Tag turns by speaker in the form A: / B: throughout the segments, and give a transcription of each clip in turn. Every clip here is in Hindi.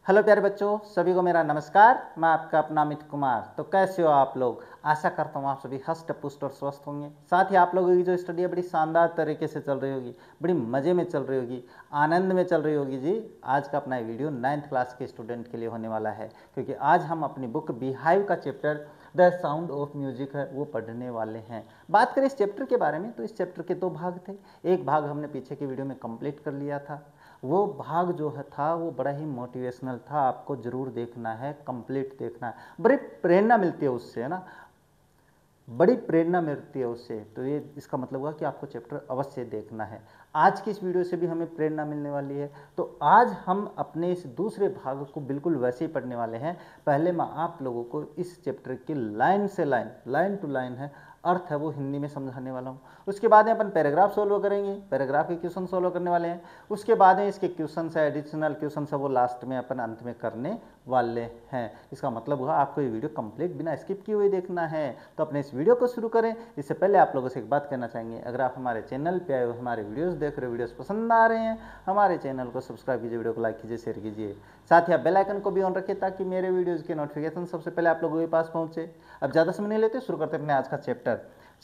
A: हेलो प्यारे बच्चों, सभी को मेरा नमस्कार। मैं आपका अपना अमित कुमार। तो कैसे हो आप लोग? आशा करता हूँ आप सभी हष्ट पुष्ट और स्वस्थ होंगे। साथ ही आप लोगों की जो स्टडी है बड़ी शानदार तरीके से चल रही होगी, बड़ी मज़े में चल रही होगी, आनंद में चल रही होगी जी। आज का अपना वीडियो 9th क्लास के स्टूडेंट के लिए होने वाला है, क्योंकि आज हम अपनी बुक बीहाइव का chapter the sound of music है वो पढ़ने वाले हैं। बात करें इस चैप्टर के बारे में तो इस चैप्टर के 2 भाग थे। एक भाग हमने पीछे की वीडियो में कंप्लीट कर लिया था। वो भाग जो है था वो बड़ा ही मोटिवेशनल था, आपको जरूर देखना है, कंप्लीट देखना है। बड़ी प्रेरणा मिलती है उससे, है ना, बड़ी प्रेरणा मिलती है उससे। तो ये इसका मतलब हुआ कि आपको चैप्टर अवश्य देखना है। आज की इस वीडियो से भी हमें प्रेरणा मिलने वाली है। तो आज हम अपने इस दूसरे भाग को बिल्कुल वैसे ही पढ़ने वाले हैं। पहले मैं आप लोगों को इस चैप्टर की लाइन से लाइन, लाइन टू लाइन है, अर्थ है वो हिंदी में समझाने वाला हूँ। उसके बाद में अपन पैराग्राफ सोल्व करेंगे, पैराग्राफ के क्वेश्चन सोल्व करने वाले हैं। उसके बाद में इसके क्वेश्चन है, एडिशनल क्वेश्चन है, वो लास्ट में अपन अंत में करने वाले हैं। इसका मतलब हुआ आपको ये वीडियो कंप्लीट बिना स्किप किए हुए देखना है। तो अपने इस वीडियो को शुरू करें इससे पहले आप लोगों से एक बात कहना चाहेंगे, अगर आप हमारे चैनल पे आए हो, हमारे वीडियोस देख रहे हो, वीडियोस पसंद आ रहे हैं, हमारे चैनल को सब्सक्राइब कीजिए, वीडियो को लाइक कीजिए, शेयर कीजिए। साथ ही आप बेल आइकन को भी ऑन रखिए ताकि मेरे वीडियोज़ के नोटिफिकेशन सबसे पहले आप लोगों के पास पहुंचे। अब ज़्यादा समय नहीं लेते, शुरू करते हैं अपने आज का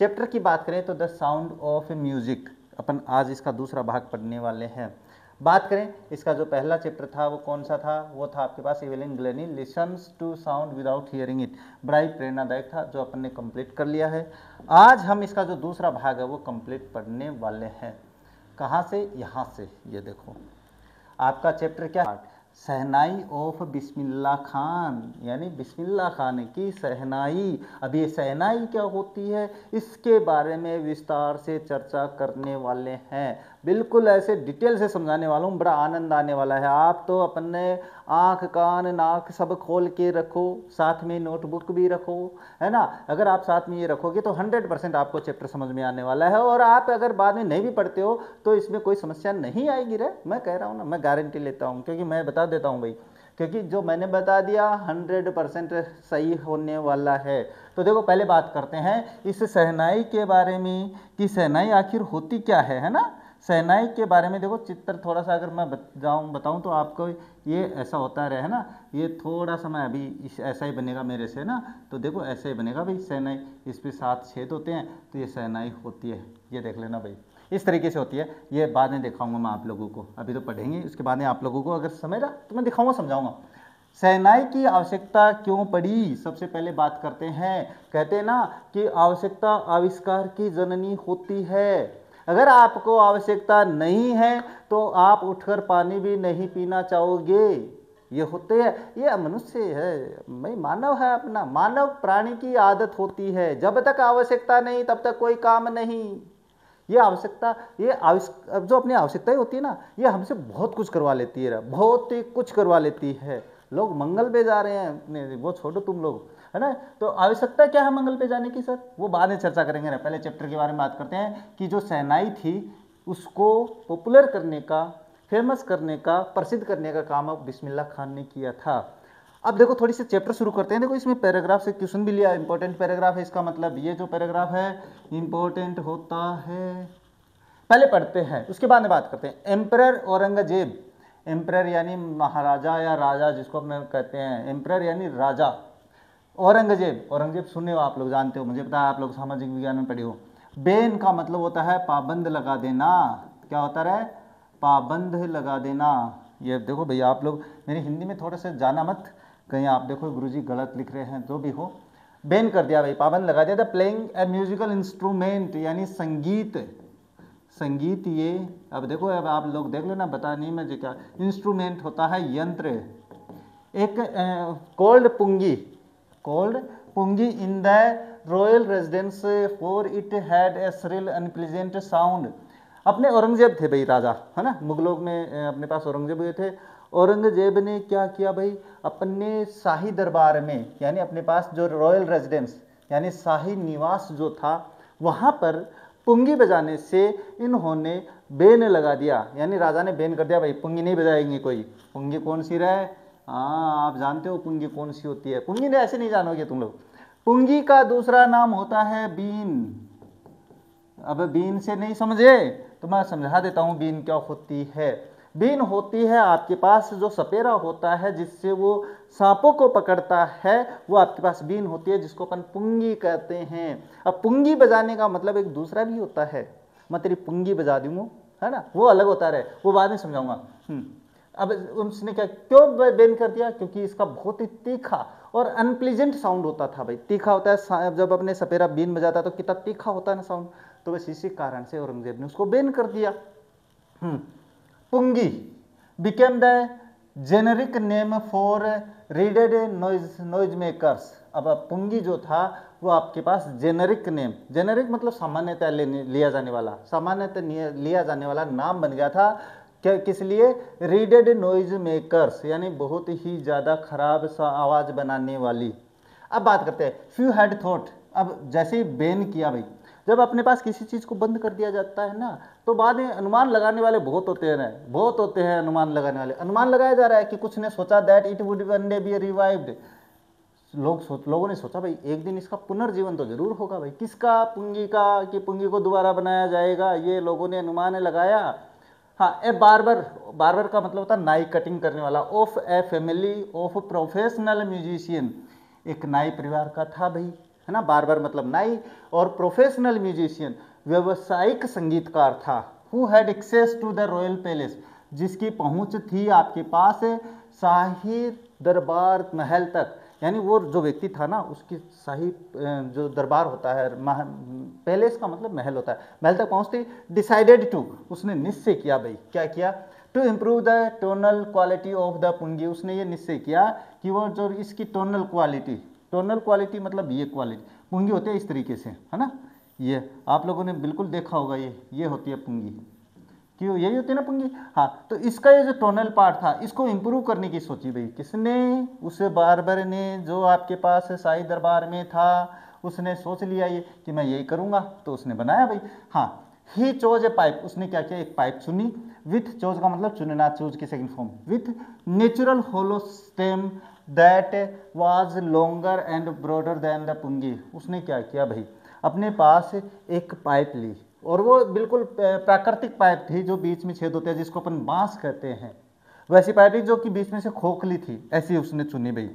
A: चैप्टर की बात करें तो द साउंड ऑफ म्यूजिक। अपन आज इसका दूसरा भाग पढ़ने वाले हैं। बात करें इसका जो पहला चैप्टर था वो कौन सा था? वो था आपके पास Evelyn Glennie listens to sound without hearing it. बड़ा ही प्रेरणादायक था, जो अपन ने कंप्लीट कर लिया है। आज हम इसका जो दूसरा भाग है वो कंप्लीट पढ़ने वाले हैं। कहाँ से? यहाँ से। ये देखो आपका चैप्टर क्या, सहनाई ऑफ बिस्मिल्लाह खान, यानी बिस्मिल्लाह खान की सहनाई। अब ये सहनाई क्या होती है इसके बारे में विस्तार से चर्चा करने वाले हैं। बिल्कुल ऐसे डिटेल से समझाने वाला हूँ, बड़ा आनंद आने वाला है। आप तो अपने आँख कान नाक सब खोल के रखो, साथ में नोटबुक भी रखो, है ना। अगर आप साथ में ये रखोगे तो 100% आपको चैप्टर समझ में आने वाला है। और आप अगर बाद में नहीं भी पढ़ते हो तो इसमें कोई समस्या नहीं आएगी रे, मैं कह रहा हूँ ना, मैं गारंटी लेता हूँ, क्योंकि मैं बता देता हूँ भाई, क्योंकि जो मैंने बता दिया 100% सही होने वाला है। तो देखो पहले बात करते हैं इस सहनाई के बारे में कि सहनाई आखिर होती क्या है ना। सहनाई के बारे में देखो चित्र थोड़ा सा अगर मैं बताऊं तो आपको ये ऐसा होता रहे ना, ये थोड़ा सा मैं अभी ऐसा ही बनेगा मेरे से ना। तो देखो ऐसे ही बनेगा भाई सहनाई, इस पे 7 छेद होते हैं, तो ये सहनाई होती है। ये देख लेना भाई, इस तरीके से होती है। ये बाद में दिखाऊंगा मैं आप लोगों को, अभी तो पढ़ेंगे, उसके बाद में आप लोगों को अगर समझ रहा तो मैं दिखाऊंगा, समझाऊंगा। सहनाई की आवश्यकता क्यों पड़ी, सबसे पहले बात करते हैं। कहते हैं ना कि आवश्यकता आविष्कार की जननी होती है। अगर आपको आवश्यकता नहीं है तो आप उठकर पानी भी नहीं पीना चाहोगे। ये होते हैं, ये मनुष्य है भाई, मानव है, अपना मानव प्राणी की आदत होती है। जब तक आवश्यकता नहीं तब तक कोई काम नहीं। ये आवश्यकता, ये जो अपनी आवश्यकताएं होती है ना, ये हमसे बहुत कुछ करवा लेती है, बहुत ही कुछ करवा लेती है। लोग मंगल पे जा रहे हैं, वो छोड़ो तुम लोग, है ना। तो आवश्यकता क्या है मंगल पे जाने की सर, वो बाद में चर्चा करेंगे ना। पहले चैप्टर के बारे में बात करते हैं कि जो सहनाई थी उसको पॉपुलर करने का, फेमस करने का, प्रसिद्ध करने का काम अब बिस्मिल्लाह खान ने किया था। अब देखो थोड़ी सी चैप्टर शुरू करते हैं। देखो इसमें पैराग्राफ से क्वेश्चन भी लिया, इंपॉर्टेंट पैराग्राफ है, इसका मतलब ये जो पैराग्राफ है इंपॉर्टेंट होता है। पहले पढ़ते हैं, उसके बाद में बात करते हैं। एम्परर औरंगजेब, एम्परर यानी महाराजा या राजा जिसको हम कहते हैं, एम्परर यानी राजा। औरंगजेब, औरंगजेब सुने हो आप लोग, जानते हो, मुझे पता है आप लोग सामाजिक विज्ञान में पढ़े हो। बेन का मतलब होता है पाबंद लगा देना। क्या होता है? पाबंद लगा देना। ये देखो भैया आप लोग मेरी हिंदी में थोड़ा सा जाना मत, कहीं आप देखो गुरुजी गलत लिख रहे हैं, जो भी हो। बैन कर दिया भाई, पाबंद लगा दिया था। प्लेइंग ए म्यूजिकल इंस्ट्रूमेंट यानी संगीत, संगीत ये, अब देखो अब आप लोग देख लेना, बता नहीं मुझे क्या इंस्ट्रूमेंट होता है, यंत्र। एक called pungi, called pungi in the royal residence for it had a shrill unpleasant sound. अपने औरंगजेब थे भाई राजा, है ना, मुगलों में अपने पास औरंगजेब हुए थे। औरंगजेब ने क्या किया भाई, अपने शाही दरबार में, यानी अपने पास जो रॉयल रेजिडेंस यानी शाही निवास जो था, वहाँ पर पुंगी बजाने से इन्होंने बैन लगा दिया। यानी राजा ने बैन कर दिया भाई, पुंगी नहीं बजाएंगे कोई। पुंगी कौन सी रहे? हाँ आप जानते हो पुंगी कौन सी होती है। पुंगी ने ऐसे नहीं जानोगे तुम लोग। पुंगी का दूसरा नाम होता है बीन। अब बीन से नहीं समझे तो मैं समझा देता हूँ बीन क्या होती है। बीन होती है आपके पास जो सपेरा होता है जिससे वो सांपों को पकड़ता है, वो आपके पास बीन होती है जिसको अपन पुंगी कहते हैं। अब पुंगी बजाने का मतलब एक दूसरा भी होता है, मैं तेरी पुंगी बजा दूँ, है ना, वो अलग होता है, वो बाद में समझाऊंगा। अब उसने क्या क्यों बैन कर दिया, क्योंकि इसका बहुत ही तीखा और अनप्लीजेंट साउंड होता था भाई। तीखा होता है, जब अपने सपेरा बीन बजाता तो कितना तीखा होता है ना साउंड, तो बस इसी कारण से औरंगजेब ने उसको बैन कर दिया। Pungi became the generic name for reeded noise makers. अब पुंगी जो था वो आपके पास जेनरिक नेम, जेनरिक मतलब सामान्यतः लिया जाने वाला, सामान्यतः लिया जाने वाला नाम बन गया था। क्या, किस लिए? रीडेड नॉइज मेकर्स, यानी बहुत ही ज़्यादा खराब सा आवाज़ बनाने वाली। अब बात करते हैं फ्यू हैड थॉट। अब जैसे ही बैन किया भाई, जब अपने पास किसी चीज़ को बंद कर दिया जाता है ना, तो बाद में अनुमान लगाने वाले बहुत होते हैं, बहुत होते हैं अनुमान लगाने वाले। अनुमान लगाया जा रहा है कि कुछ ने सोचा that it would one day B revived. लोगों ने सोचा भाई एक दिन इसका पुनर्जीवन तो जरूर होगा भाई। किसका? पुंगी का, कि पुंगी को दोबारा बनाया जाएगा, ये लोगों ने अनुमान लगाया। हाँ, ए बार्बर, बार्बर का मतलब होता है नाई कटिंग करने वाला। Of a family of professional musician, एक नाई परिवार का था भाई, है ना। बार्बर मतलब नाई, और प्रोफेशनल म्यूजिशियन व्यवसायिक संगीतकार था। Who had access to the royal palace, जिसकी पहुंच थी आपके पास शाही दरबार महल तक। यानी वो जो व्यक्ति था ना, उसकी शाही जो दरबार होता है, पैलेस का मतलब महल होता है, महल तक पहुंचते डिसाइडेड टू, उसने निश्चय किया भाई, क्या किया? To improve the tonal quality of the pungi. उसने ये निश्चय किया कि वो जो इसकी टोनल क्वालिटी मतलब ये क्वालिटी, पुंगी होती है इस तरीके से, है ना। ये आप लोगों ने बिल्कुल देखा होगा, ये होती है पुंगी, क्यों? यही होती है ना पुंगी। हाँ, तो इसका ये जो टोनल पार्ट था, इसको इम्प्रूव करने की सोची भाई। किसने? उस बार्बर ने, जो आपके पास शाही दरबार में था। उसने सोच लिया ये कि मैं यही करूँगा, तो उसने बनाया भाई। हाँ, ही चोज ए पाइप, उसने क्या किया? एक पाइप चुनी। विथ, चोज का मतलब चुनना, चूज की second form, with natural hollow stem that was longer and broader than the pungi. उसने क्या किया भाई? अपने पास एक पाइप ली, और वो बिल्कुल प्राकृतिक पाइप थी जो बीच में छेद होते हैं, जिसको अपन बांस कहते हैं। वैसी पाइप थी जो कि बीच में से खोखली थी, ऐसी उसने चुनी भाई।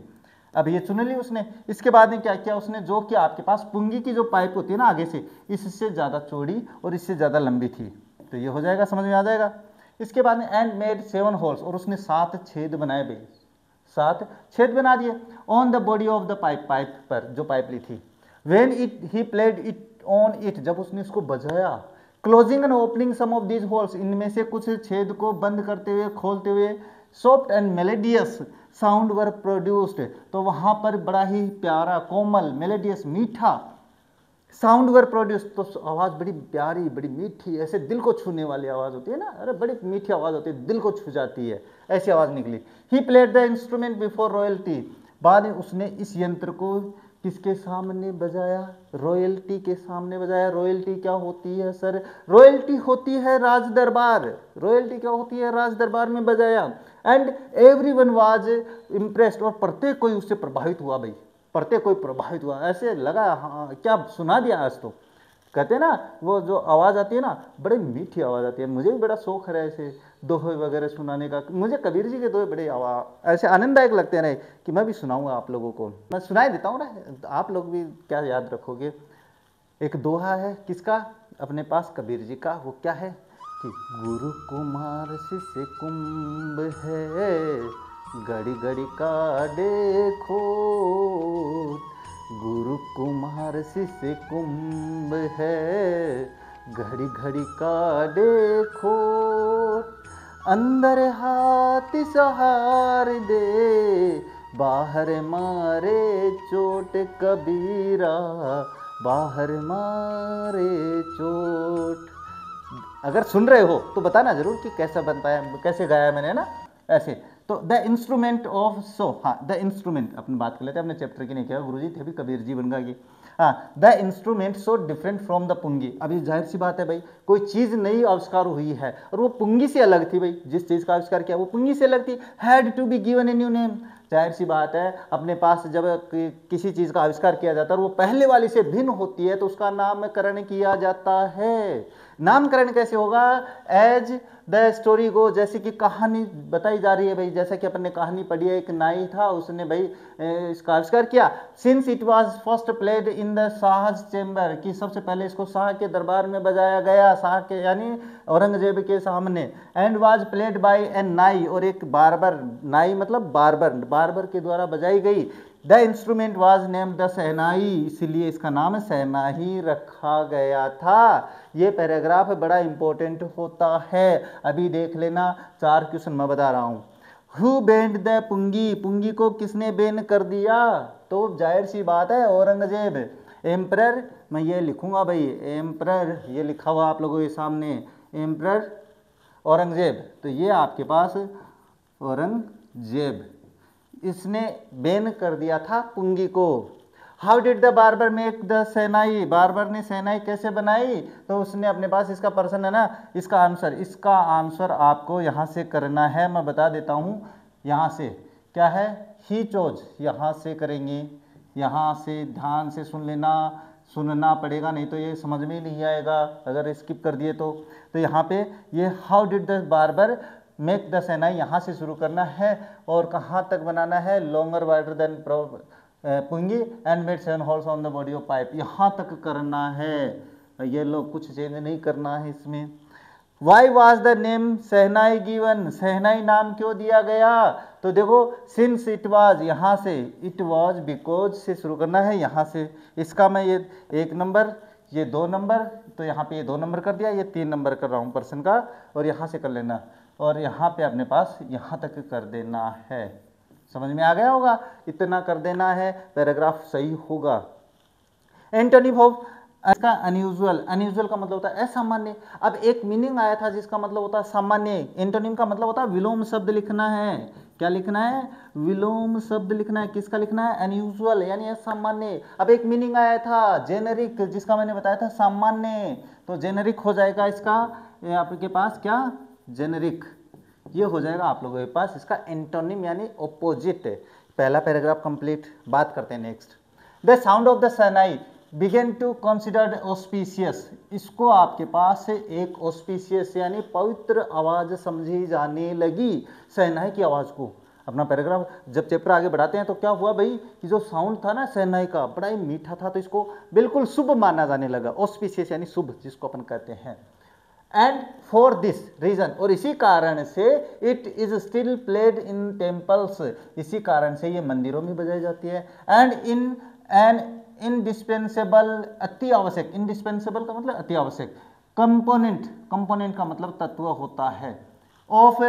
A: अब ये चुन ली उसने। इसके बाद में क्या किया उसने? जो कि आपके पास पुंगी की जो पाइप होती है ना आगे से, इससे ज़्यादा चौड़ी और इससे ज़्यादा लंबी थी। तो ये हो जाएगा, समझ में आ जाएगा। इसके बाद में एंड मेड 7 होल्स, और उसने 7 छेद बनाए भाई, 7 छेद बना दिए on the body of the pipe, pipe पर जो पाइप ली थी। When he played it on it, जब उसने इसको बजाया, closing and opening some of these holes, इनमें से कुछ छेद को बंद करते हुए खोलते हुए, soft and melodious sound were produced, तो वहां पर बड़ा ही प्यारा, कोमल, मेलेडियस, मीठा साउंड वर प्रोड्यूस, तो आवाज़ बड़ी प्यारी, बड़ी मीठी, ऐसे दिल को छूने वाली आवाज़ होती है ना, अरे बड़ी मीठी आवाज़ होती है, दिल को छू जाती है, ऐसी आवाज़ निकली। He played the instrument before royalty, बाद में उसने इस यंत्र को किसके सामने बजाया? रॉयल्टी के सामने बजाया। रॉयल्टी क्या होती है सर? रॉयल्टी होती है राज दरबार। रॉयल्टी क्या होती है? राज दरबार में बजाया। एंड एवरीवन वाज इम्प्रेस्ड, और प्रत्येक कोई उससे प्रभावित हुआ भाई, प्रत्येक कोई प्रभावित हुआ, ऐसे लगा हाँ क्या सुना दिया आज तो। कहते हैं ना वो जो आवाज़ आती है ना, बड़ी मीठी आवाज़ आती है। मुझे भी बड़ा शौक है ऐसे दोहे वगैरह सुनाने का। मुझे कबीर जी के दोहे बड़े ऐसे आनंददायक लगते हैं कि मैं भी सुनाऊंगा आप लोगों को। मैं सुनाई देता हूँ ना, आप लोग भी क्या याद रखोगे। एक दोहा है किसका? अपने पास कबीर जी का। वो क्या है कि गुरु कुमार शिष्य कुंभ है, घड़ी घड़ी का देखो, गुरु कुमार शिष्य कुंभ है, घड़ी घड़ी का देखो, अंदर हाथ सहार दे, बाहर मारे चोट कबीरा, बाहर मारे चोट। अगर सुन रहे हो तो बताना जरूर कि कैसा बनता है, कैसे गाया मैंने ना, ऐसे। तो द इंस्ट्रूमेंट ऑफ सो, हाँ द इंस्ट्रूमेंट अपन बात कर लेते हैं, अपने चैप्टर की नहीं किया, गुरुजी थे भी कबीर जी बन गए। हाँ, the instrument so different from the pungi. अभी जाहिर सी बात है भाई, कोई चीज़ नई आविष्कार हुई है और वो पुंगी से अलग थी भाई, जिस चीज़ का आविष्कार किया वो पुंगी से अलग थी। Had to be given a new name. जाहिर सी बात है, अपने पास जब किसी चीज़ का आविष्कार किया जाता है और वो पहले वाली से भिन्न होती है तो उसका नामकरण किया जाता है। नामकरण कैसे होगा? एज द स्टोरी गो, जैसे कि कहानी बताई जा रही है भाई, जैसे कि अपन ने कहानी पढ़ी है, एक नाई था, उसने भाई इसका आविष्कार किया। Since it was first played in the Shah's chamber, कि सबसे पहले इसको शाह के दरबार में बजाया गया, शाह के यानी औरंगजेब के सामने। And was played by an nai, और एक बार्बर, नाई मतलब बार्बर, बार्बर के द्वारा बजाई गई। The instrument was named the shehnai, इसीलिए इसका नाम शहनाई रखा गया था। ये पैराग्राफ बड़ा इंपॉर्टेंट होता है, अभी देख लेना। 4 क्वेश्चन मैं बता रहा हूँ। हु बेंड द पुंगी, पुंगी को किसने बैन कर दिया? तो जाहिर सी बात है औरंगजेब। एम्परर, मैं ये लिखूंगा भाई, एम्परर, ये लिखा हुआ आप लोगों के सामने, एम्परर औरंगजेब। तो ये आपके पास औरंगजेब, इसने बैन कर दिया था पुंगी को। How did the barber make the shehnai, barber ने शहनाई कैसे बनाई? तो उसने अपने पास, इसका पर्सन है ना, इसका आंसर आपको यहाँ से करना है, मैं बता देता हूँ। यहाँ से क्या है? ही चोज, यहाँ से करेंगे, यहाँ से ध्यान से सुन लेना, सुनना पड़ेगा, नहीं तो ये समझ में ही नहीं आएगा अगर स्किप कर दिए तो। यहाँ पे ये how did the barber make the shehnai, यहाँ से शुरू करना है और कहाँ तक बनाना है? Longer wider than pungi and made 7 holes on the body of pipe, यहाँ तक करना है। ये लोग कुछ चेंज नहीं करना है इसमें। Why was the name shehnai given, शहनाई नाम क्यों दिया गया? तो देखो, सिंस इट वाज, यहाँ से इट वाज बिकॉज से शुरू करना है, यहाँ से इसका मैं ये 1 नंबर, ये 2 नंबर, तो यहाँ पे ये 2 नंबर कर दिया, ये 3 नंबर कर रहा हूँ पर्सन का, और यहाँ से कर लेना, और यहाँ पे अपने पास यहाँ तक कर देना है। समझ में आ गया होगा? इतना कर देना है, पैराग्राफ सही होगा। एंटोनिम ऑफ इसका अनयूजुअल, अनयूजुअल का मतलब होता है असामान्य। अब एक मीनिंग आया था जिसका मतलब होता है सामान्य, एंटोनिम का मतलब होता है विलोम शब्द लिखना है। क्या लिखना है? विलोम शब्द लिखना है। किसका लिखना है? अनयूजुअल यानी असामान्य। अब एक मीनिंग आया था जेनेरिक, जिसका मैंने बताया था सामान्य, तो जेनेरिक हो जाएगा इसका आपके पास क्या? जेनेरिक, ये हो जाएगा आप लोगों के पास इसका एंटोनिम यानी ऑपोजिट। पहला पैराग्राफ कंप्लीट, बात करते हैं next. The sound of the shehnai began to considered auspicious, इसको आपके पास से एक ऑस्पिशियस यानी पवित्र आवाज समझी जाने लगी, शहनाई की आवाज को। अपना पैराग्राफ जब चैप्टर आगे बढ़ाते हैं तो क्या हुआ भाई कि जो साउंड था ना शहनाई का बड़ा ही मीठा था, तो इसको बिल्कुल शुभ माना जाने लगा। ऑस्पिशियस यानी शुभ, जिसको अपन कहते हैं। एंड फॉर दिस रीजन, और इसी कारण से it is still played in temples, इसी कारण से ये मंदिरों में बजाई जाती है। एंड इन एन इंडिस्पेंसेबल, अति आवश्यक, इंडिस्पेंसेबल का मतलब अति आवश्यक, कंपोनेंट, कंपोनेंट का मतलब तत्व होता है, of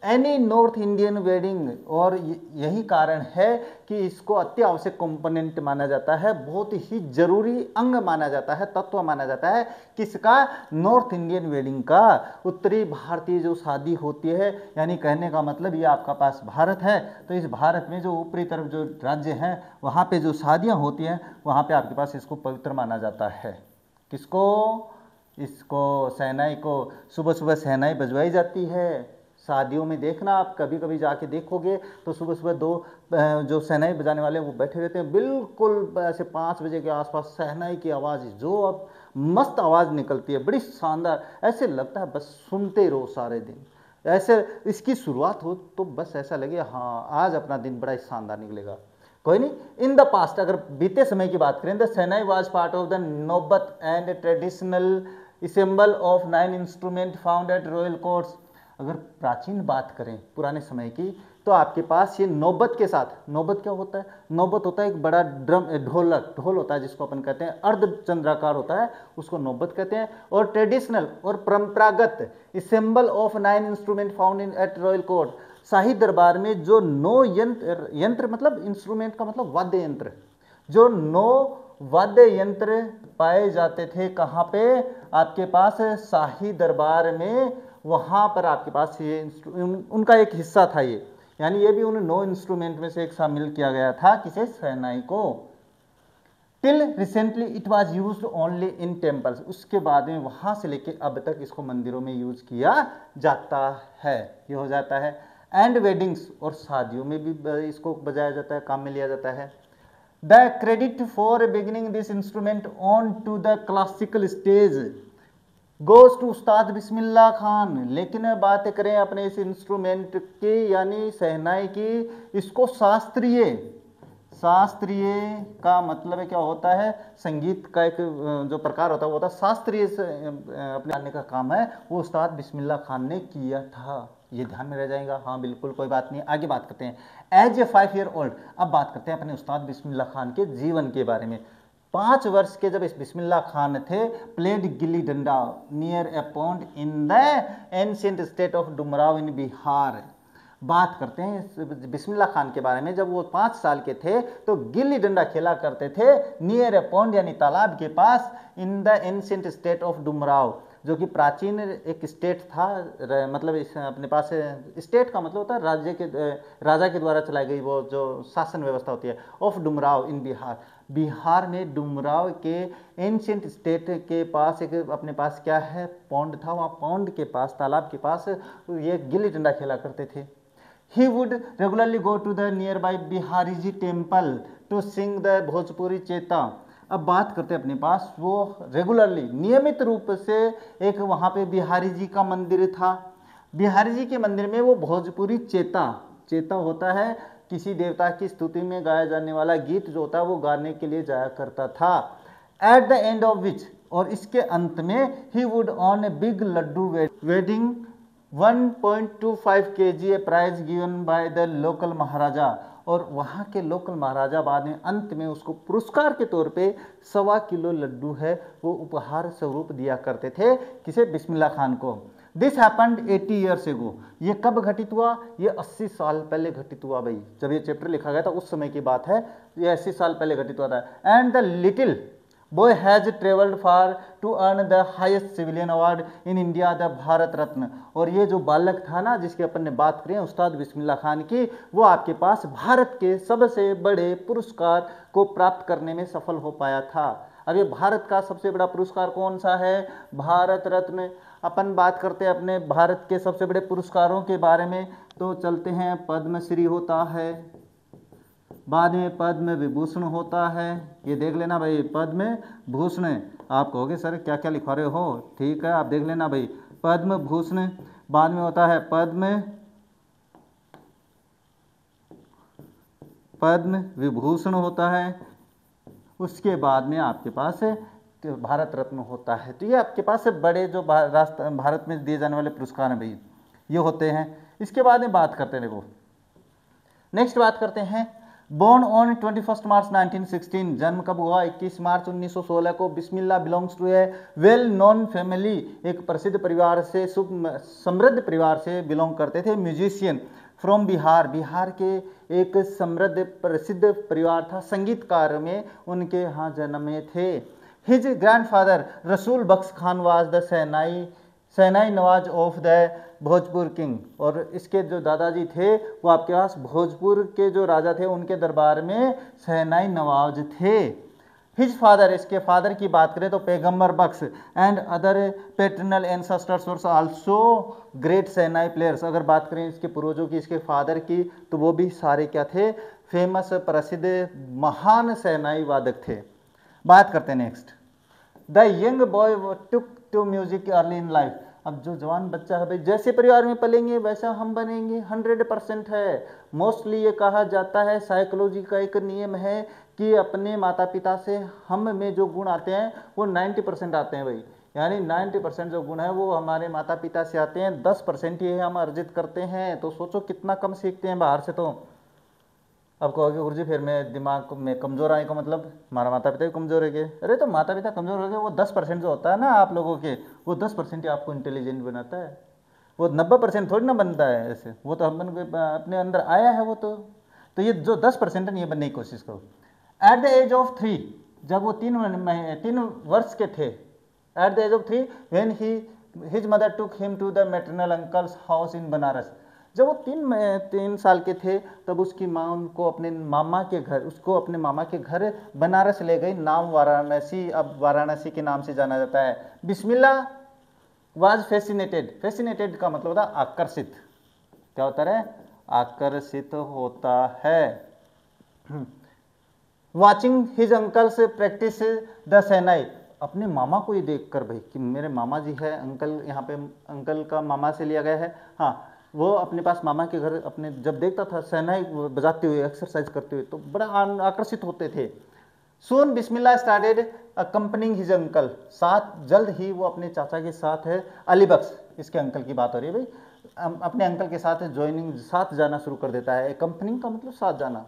A: any north Indian wedding, और यही कारण है कि इसको अति आवश्यक कंपोनेंट माना जाता है, बहुत ही जरूरी अंग माना जाता है, तत्व माना जाता है। किसका? नॉर्थ इंडियन वेडिंग का, उत्तरी भारतीय जो शादी होती है, यानी कहने का मतलब ये आपका पास भारत है, तो इस भारत में जो ऊपरी तरफ जो राज्य हैं वहाँ पे जो शादियाँ होती हैं वहाँ पे आपके पास इसको पवित्र माना जाता है। किसको? इसको, शहनाई को। सुबह सुबह शहनाई बजवाई जाती है शादियों में। देखना आप कभी कभी जाके देखोगे तो सुबह सुबह 2 जो शहनाई बजाने वाले वो बैठे रहते हैं, बिल्कुल ऐसे 5 बजे के आसपास शहनाई की आवाज़, जो अब मस्त आवाज़ निकलती है, बड़ी शानदार, ऐसे लगता है बस सुनते रहो सारे दिन। ऐसे इसकी शुरुआत हो तो बस ऐसा लगे हाँ आज अपना दिन बड़ा ही शानदार निकलेगा। कोई नहीं। इन द पास्ट, अगर बीते समय की बात करें, the shehnai was part of the naubat and traditional ensemble of 9 instrument found at royal courts. अगर प्राचीन बात करें पुराने समय की, तो आपके पास ये नौबत के साथ, नौबत क्या होता है? नौबत होता है एक बड़ा ड्रम, ढोलक, ढोल होता है जिसको अपन कहते हैं, अर्धचंद्राकार होता है, उसको नौबत कहते हैं। और ट्रेडिशनल और परंपरागत ensemble of 9 instrument found in at royal court, शाही दरबार में जो 9 यंत्र, यंत्र मतलब इंस्ट्रूमेंट का मतलब वाद्य यंत्र, जो 9 वाद्य यंत्र पाए जाते थे, कहाँ पे? आपके पास शाही दरबार में, वहाँ पर आपके पास ये उनका एक हिस्सा था ये, यानी ये भी उन 9 इंस्ट्रूमेंट में से एक शामिल किया गया था, किसे? शहनाई को। Till recently it was used only in temples, उसके बाद में वहाँ से लेके अब तक इसको मंदिरों में यूज किया जाता है, ये हो जाता है। एंड वेडिंग्स, और शादियों में भी इसको बजाया जाता है, काम में लिया जाता है। The credit for beginning this instrument on to the classical stage, goes to Ustad Bismillah Khan. लेकिन बात करें अपने इस इंस्ट्रूमेंट की यानी शहनाई की, इसको शास्त्रीय, शास्त्रीय का मतलब है क्या होता है, संगीत का एक जो प्रकार होता है वो होता है शास्त्रीय अपने आने का काम है, वो उस्ताद बिस्मिल्लाह खान ने किया था। ये ध्यान में रह जाएगा। हाँ बिल्कुल, कोई बात नहीं। आगे बात करते हैं। एज ए 5 ईयर ओल्ड, अब बात करते हैं अपने उस्ताद बिस्मिल्लाह खान के जीवन के बारे में। 5 वर्ष के जब इस बिस्मिल्लाह खान थे, played gilli danda near a pond in the ancient state of Dumraon in Bihar. बात करते हैं बिस्मिल्लाह खान के बारे में। जब वो 5 साल के थे तो गिल्ली डंडा खेला करते थे नियर ए पॉन्ड यानी तालाब के पास, in the ancient state of Dumraon, जो कि प्राचीन एक स्टेट था, मतलब इस अपने पास स्टेट का मतलब होता है राज्य के, राजा के द्वारा चलाई गई वो जो शासन व्यवस्था होती है, ऑफ डुमराव इन बिहार। बिहार में डुमराव के एंशिएंट स्टेट के पास एक अपने पास क्या है, पॉन्ड था। वहाँ पॉन्ड के पास, तालाब के पास ये गिल्ली डंडा खेला करते थे। He would regularly go to the nearby Bihariji temple to sing the Bhojpuri चेता। अब बात करते हैं अपने पास, वो रेगुलरली नियमित रूप से एक वहाँ पे बिहारी जी का मंदिर था। बिहारी जी के मंदिर में वो भोजपुरी चेता, चेता होता है किसी देवता की स्तुति में गाया जाने वाला गीत जो होता है, वो गाने के लिए जाया करता था। At the end of which, और इसके अंत में, he would win a big laddu weighing 1.25 kg a prize given by the local maharaja. और वहाँ के लोकल महाराजा बाद में अंत में उसको पुरस्कार के तौर पे 1.25 किलो लड्डू है वो उपहार स्वरूप दिया करते थे, किसे, बिस्मिल्लाह खान को। This happened 80 years ago. ये कब घटित हुआ, ये 80 साल पहले घटित हुआ भाई। जब ये चैप्टर लिखा गया था उस समय की बात है, ये 80 साल पहले घटित हुआ था। And the little boy has traveled far to earn the highest civilian award in India, the Bharat Ratna. और ये जो बालक था ना जिसकी अपन ने बात करी है उस्ताद बिस्मिल्लाह खान की, वो आपके पास भारत के सबसे बड़े पुरस्कार को प्राप्त करने में सफल हो पाया था। अब ये भारत का सबसे बड़ा पुरस्कार कौन सा है, भारत रत्न। अपन बात करते हैं अपने भारत के सबसे बड़े पुरस्कारों के बारे में, तो चलते हैं। पद्मश्री होता है, बाद में पद्म विभूषण होता है, ये देख लेना भाई, पद्म भूषण। आप कहोगे सर क्या क्या लिखवा रहे हो, ठीक है आप देख लेना भाई, पद्म भूषण। बाद में होता है पद्म विभूषण होता है। उसके बाद में आपके पास भारत रत्न होता है। तो ये आपके पास बड़े जो भारत में दिए जाने वाले पुरस्कार हैं भाई, ये होते हैं। इसके बाद में बात करते हैं, देखो नेक्स्ट बात करते हैं। बोर्न ऑन 21 मार्च 1916, जन्म कब हुआ, 21 मार्च 1916 को। Bismillah belongs to a well known family, एक प्रसिद्ध परिवार से, समृद्ध परिवार से बिलोंग करते थे। म्यूजिशियन फ्रॉम बिहार, बिहार के एक समृद्ध प्रसिद्ध परिवार था, संगीतकार में उनके यहाँ जन्मे थे। His grandfather Rasool Bakhsh Khan was the shehnai nawaz of the Bhojpur king, और इसके जो दादाजी थे वो आपके पास भोजपुर के जो राजा थे उनके दरबार में सेनाई नवाज थे। हिज फादर, इसके फादर की बात करें तो Paigambar Bakhsh and other paternal ancestors were also great shehnai players. अगर बात करें इसके पूर्वजों की, इसके फादर की, तो वो भी सारे क्या थे, फेमस प्रसिद्ध महान सेनाई वादक थे। बात करते हैं next. The young boy took to music early in life. अब जो जवान बच्चा है भाई, जैसे परिवार में पलेंगे वैसा हम बनेंगे, 100% है। मोस्टली ये कहा जाता है, साइकोलॉजी का एक नियम है कि अपने माता पिता से हम में जो गुण आते हैं वो 90% आते हैं भाई। यानी 90% जो गुण है वो हमारे माता पिता से आते हैं, 10% ही हम अर्जित करते हैं। तो सोचो कितना कम सीखते हैं बाहर से। तो अब कहोगे गुरुजी फिर मैं दिमाग में कमज़ोर आए का मतलब हमारा माता पिता भी कमज़ोर है के? अरे तो माता पिता कमज़ोर हो गए, वो 10% जो होता है ना आप लोगों के, वो 10% ही आपको इंटेलिजेंट बनाता है। वो 90% थोड़ी ना बनता है ऐसे, वो तो हम अपने अंदर आया है वो तो ये जो 10% है ये बनने की कोशिश करो। एट द एज ऑफ 3, जब वो 3 वर्ष के थे, at the age of 3 when his mother took him to the maternal uncle's house in Banaras. जब वो 3 साल के थे तब उसकी माँ उनको अपने मामा के घर बनारस ले गई। नाम वाराणसी, अब वाराणसी के नाम से जाना जाता है। बिस्मिल्लाह वाज फैसिनेटेड का मतलब होता है आकर्षित। क्या होता है, आकर्षित होता है। Watching his uncles practise the shehnai, अपने मामा को ही देख कर भाई कि मेरे मामा जी है, अंकल यहाँ पे अंकल का मामा से लिया गया है, हाँ वो अपने पास मामा के घर अपने जब देखता था शहनाई बजाते हुए एक्सरसाइज करते हुए तो बड़ा आकर्षित होते थे। सोन बिस्मिल्लाह स्टार्टेड अकम्पनिंग हिज अंकल, साथ जल्द ही वो अपने चाचा के साथ है, अली बख्श इसके अंकल की बात हो रही है भाई, अपने अंकल के साथ ज्वाइनिंग साथ जाना शुरू कर देता है। कंपनी का मतलब साथ जाना।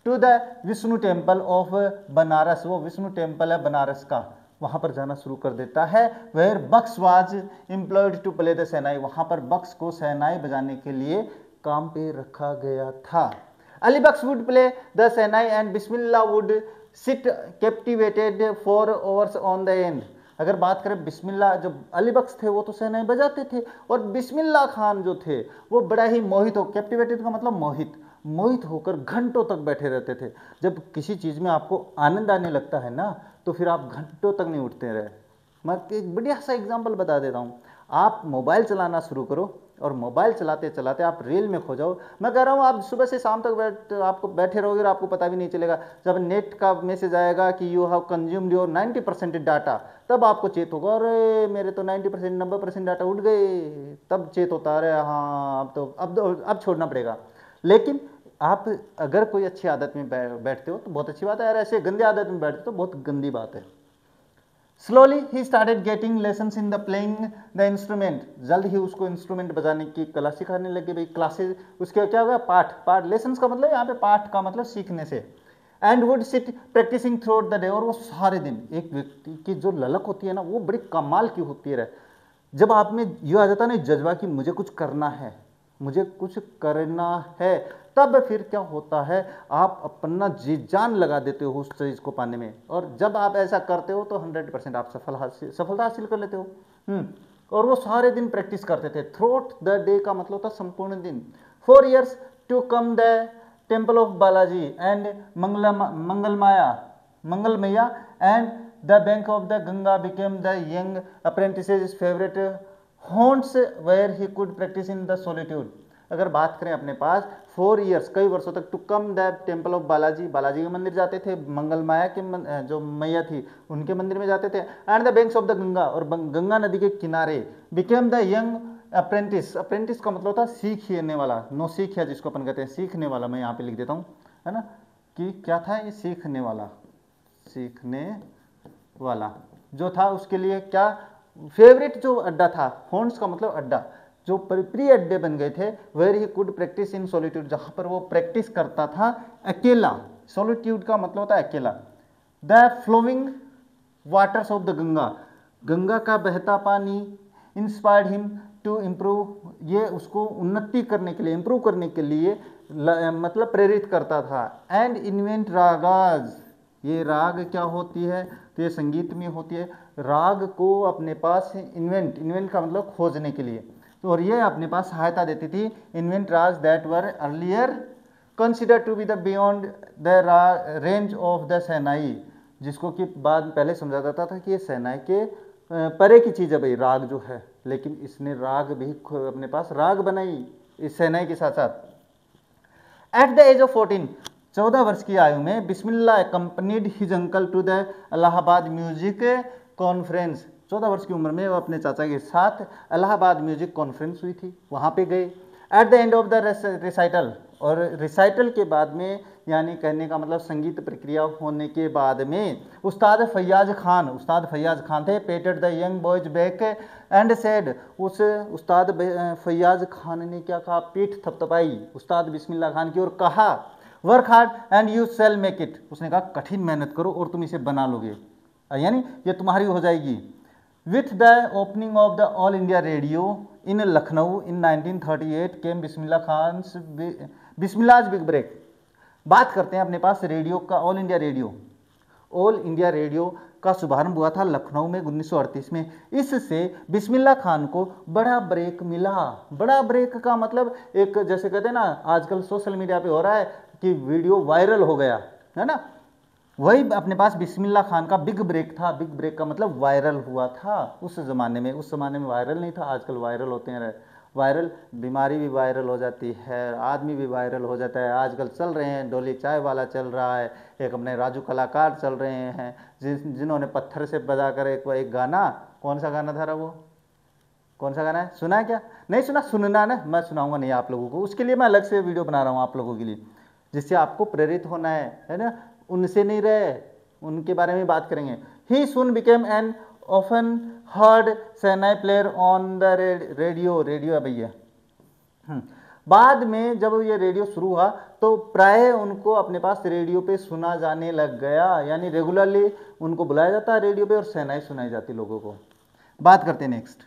A: To the Vishnu temple of Banaras, वो विष्णु टेम्पल है बनारस का, वहाँ पर जाना शुरू कर देता है। Where Bux was employed to play the shehnai, वहाँ पर बक्स को शहनाई बजाने के लिए काम पे रखा गया था। Ali Bakhsh would play the shehnai and Bismillah would sit captivated for hours on the end. अगर बात करें बिस्मिल्लाह, जो अली बख्श थे वो तो शहनाई बजाते थे और बिस्मिल्लाह खान जो थे वो बड़ा ही मोहित हो, कैप्टिवेटेड का मतलब मोहित होकर घंटों तक बैठे रहते थे। जब किसी चीज़ में आपको आनंद आने लगता है ना तो फिर आप घंटों तक नहीं उठते रहे। मैं एक बढ़िया सा एग्जांपल बता देता हूँ, आप मोबाइल चलाना शुरू करो और मोबाइल चलाते चलाते आप रील में खो जाओ। मैं कह रहा हूँ आप सुबह से शाम तक आपको बैठे रहोगे और आपको पता भी नहीं चलेगा। जब नेट का मैसेज आएगा कि you have consumed your 90% data, तब आपको चेत होगा, अरे मेरे तो 90% 90% डाटा उड़ गए, तब चेत होता है, अरे हाँ अब छोड़ना पड़ेगा। लेकिन आप अगर कोई अच्छी आदत में बैठते हो तो बहुत अच्छी बात है, यार ऐसे गंदी आदत में बैठते हो तो बहुत गंदी बात है। Slowly he started getting lessons in the playing the instrument, जल्द ही उसको इंस्ट्रूमेंट बजाने की कला सिखाने लगे भाई। क्लासेस उसके क्या हुआ, पाठ लेसन्स का मतलब यहाँ पे पाठ का मतलब सीखने से। And would sit practising throughout the day, और वो सारे दिन, एक व्यक्ति की जो ललक होती है ना वो बड़ी कमाल की होती है। जब आप में ये आ जाता है ना जज्बा कि मुझे कुछ करना है, मुझे कुछ करना है, तब फिर क्या होता है, आप अपना जी जान लगा देते हो उस चीज़ को पाने में। और जब आप ऐसा करते हो तो 100% आप सफलता हासिल कर लेते हो। और वो सारे दिन प्रैक्टिस करते थे। थ्रोट द डे का मतलब था संपूर्ण दिन। 4 years to come the temple of Balaji and Mangalamaiya and the bank of the Ganga became the young apprentice's favourite haunts where he could practise in the solitude. अगर बात करें अपने पास 4 years कई वर्षों तक to come the temple of Balaji के मंदिर जाते थे, मंगल माया के जो मैया थी उनके मंदिर में जाते थे। And the banks of the Ganga, और गंगा नदी के किनारे। बिकेम द यंग अप्रेंटिस का मतलब होता है सीखने वाला, नौसिखिया जिसको अपन कहते हैं, सीखने वाला। मैं यहाँ पे लिख देता हूँ, है ना, कि क्या था ये सीखने वाला जो था, उसके लिए क्या फेवरेट जो अड्डा था, हॉन्ट्स का मतलब अड्डा, जो प्रिय अड्डे बन गए थे। Where he could practise in solitude, जहां पर वो प्रैक्टिस करता था अकेला। सॉलिट्यूड का मतलब होता है अकेला। The flowing waters of the Ganga का बहता पानी इंस्पायर्ड हिम टू इम्प्रूव, ये उसको उन्नति करने के लिए, इम्प्रूव करने के लिए मतलब प्रेरित करता था। एंड इन्वेंट रागाज, ये राग क्या होती है, तो ये संगीत में होती है। राग को अपने पास इन्वेंट का मतलब खोजने के लिए, तो और ये अपने पास सहायता देती थी। Invent raag that were earlier considered to be the beyond the range of the shehnai, जिसको कि बाद पहले समझा जाता था कि ये शहनाई के परे की चीज़ है भाई राग जो है, लेकिन इसने राग भी अपने पास राग बनाई इस शहनाई के साथ साथ। एट द एज ऑफ 14 वर्ष की आयु में Bismillah accompanied his uncle to the Allahabad music conference, 14 वर्ष की उम्र में वो अपने चाचा के साथ इलाहाबाद म्यूजिक कॉन्फ्रेंस हुई थी, वहाँ पे गए। Eight the end of the recital, और रिसाइटल के बाद में, यानी कहने का मतलब संगीत प्रक्रिया होने के बाद में, उस्ताद फैयाज खान थे। Patted the young boy's back and said, उस उस्ताद फैयाज खान ने क्या कहा, पीठ थपथपाई उस्ताद बिस्मिल्लाह खान की और कहा, work hard and you shall make it, उसने कहा कठिन मेहनत करो और तुम इसे बना लोगे, यानी ये तुम्हारी हो जाएगी। With the opening of the All India Radio in Lucknow in 1938 came Bismillah's big break. बात करते हैं अपने पास रेडियो का, ऑल इंडिया रेडियो का शुभारंभ हुआ था लखनऊ में 1938 में। इससे बिस्मिल्लाह खान को बड़ा ब्रेक मिला। बड़ा ब्रेक का मतलब एक, जैसे कहते हैं ना आजकल सोशल मीडिया पे हो रहा है कि वीडियो वायरल हो गया है ना, वही अपने पास बिस्मिल्लाह खान का बिग ब्रेक था। बिग ब्रेक का मतलब वायरल हुआ था उस ज़माने में। उस ज़माने में वायरल नहीं था, आजकल वायरल होते हैं। वायरल बीमारी भी वायरल हो जाती है, आदमी भी वायरल हो जाता है। आजकल चल रहे हैं, डोली चाय वाला चल रहा है, एक अपने राजू कलाकार चल रहे हैं, जिन्होंने पत्थर से बजा कर एक गाना, कौन सा गाना था वो, कौन सा गाना है, सुना है क्या? नहीं सुना, सुनना ना, मैं सुनाऊंगा नहीं आप लोगों को, उसके लिए मैं अलग से वीडियो बना रहा हूँ आप लोगों के लिए, जिससे आपको प्रेरित होना है ना। उनसे नहीं रहे, उनके बारे में बात करेंगे। He soon became an often heard shehnai player on the radio, radio है भैया। बाद में जब ये रेडियो शुरू हुआ तो प्राय उनको अपने पास रेडियो पे सुना जाने लग गया, यानी रेगुलरली उनको बुलाया जाता है रेडियो पे और शहनाई सुनाई जाती लोगों को। बात करते हैं next.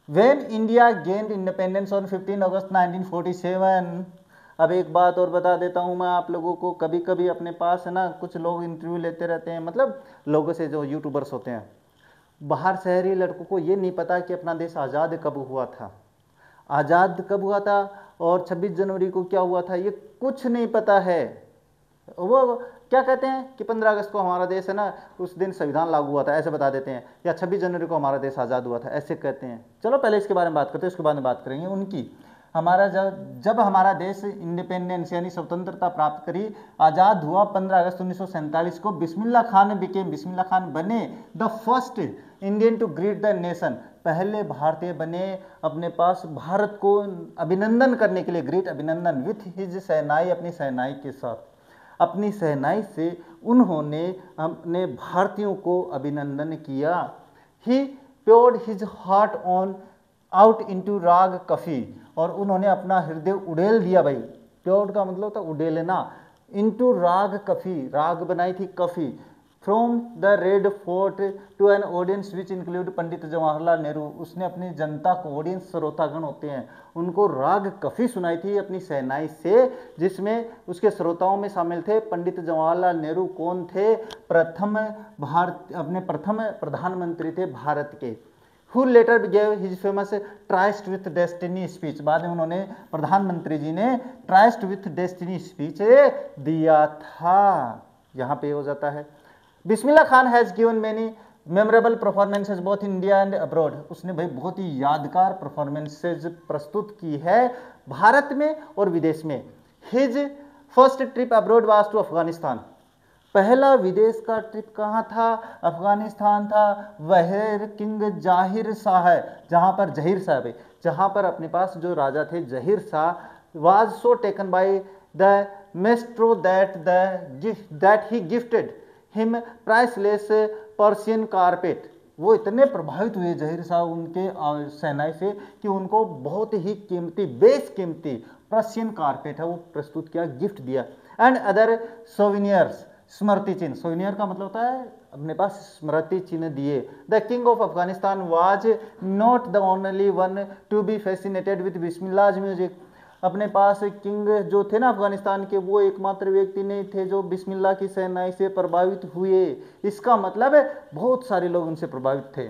A: When India gained independence on 15 August 1947, अब एक बात और बता देता हूँ मैं आप लोगों को, कभी कभी अपने पास है ना कुछ लोग इंटरव्यू लेते रहते हैं, मतलब लोगों से जो यूट्यूबर्स होते हैं, बाहर शहरी लड़कों को ये नहीं पता कि अपना देश आज़ाद कब हुआ था, आज़ाद कब हुआ था और 26 जनवरी को क्या हुआ था, ये कुछ नहीं पता है। वो क्या कहते हैं कि 15 अगस्त को हमारा देश है ना, उस दिन संविधान लागू हुआ था, ऐसे बता देते हैं, या 26 जनवरी को हमारा देश आज़ाद हुआ था, ऐसे कहते हैं। चलो पहले इसके बारे में बात करते हैं, उसके बाद में बात करेंगे उनकी। हमारा जब हमारा देश इंडिपेंडेंस यानी स्वतंत्रता प्राप्त करी, आज़ाद हुआ 15 अगस्त 1947 को, बिस्मिल्लाह खान बने the first Indian to greet the nation, पहले भारतीय बने अपने पास भारत को अभिनंदन करने के लिए, ग्रीट अभिनंदन विथ हिज सेनाई, अपनी सेनाई के साथ, अपनी सेनाई से उन्होंने अपने भारतीयों को अभिनंदन किया। He poured his heart on out into raag Kafi, और उन्होंने अपना हृदय उड़ेल दिया भाई, प्योर्ड का मतलब था उड़ेलना, इनटू राग कफी, राग बनाई थी Kafi, from the Red Fort to an audience which include Pandit Jawaharlal Nehru, उसने अपनी जनता को, ऑडियंस श्रोतागण होते हैं, उनको राग कफी सुनाई थी अपनी सेनाई से, जिसमें उसके श्रोताओं में शामिल थे पंडित जवाहरलाल नेहरू। कौन थे? अपने प्रथम प्रधानमंत्री थे भारत के। Who later gave his famous tryst with destiny speech, बाद में उन्होंने, प्रधानमंत्री जी ने ट्राइस्ट विथ डेस्टिनी स्पीच दिया था। यहाँ पे हो जाता है Bismillah Khan has given many memorable performances both in India and abroad, उसने भाई बहुत ही यादगार परफॉर्मेंसेज प्रस्तुत की है भारत में और विदेश में। His first trip abroad was to Afghanistan, पहला विदेश का ट्रिप कहाँ था? अफगानिस्तान था। वह किंग जाहिर शाह है, जहाँ पर जहीर शाह भाई, जहाँ पर अपने पास जो राजा थे Zaheer Shah, was so taken by the maestro that he gifted him priceless Persian carpet, वो इतने प्रभावित हुए जहीर शाह उनके सेनाई से कि उनको बहुत ही कीमती, बेस कीमती पर्शियन कारपेट है वो प्रस्तुत किया, गिफ्ट दिया। एंड अदर सोविनियर्स, स्मृति चिन्ह, सोविनियर का मतलब होता है अपने पास स्मृति चिन्ह दिए। The king of Afghanistan was not the only one to be fascinated with Bismillah music, अपने पास किंग जो थे ना अफगानिस्तान के, वो एकमात्र व्यक्ति नहीं थे जो बिस्मिल्लाह की सेनाई से प्रभावित हुए, इसका मतलब है बहुत सारे लोग उनसे प्रभावित थे।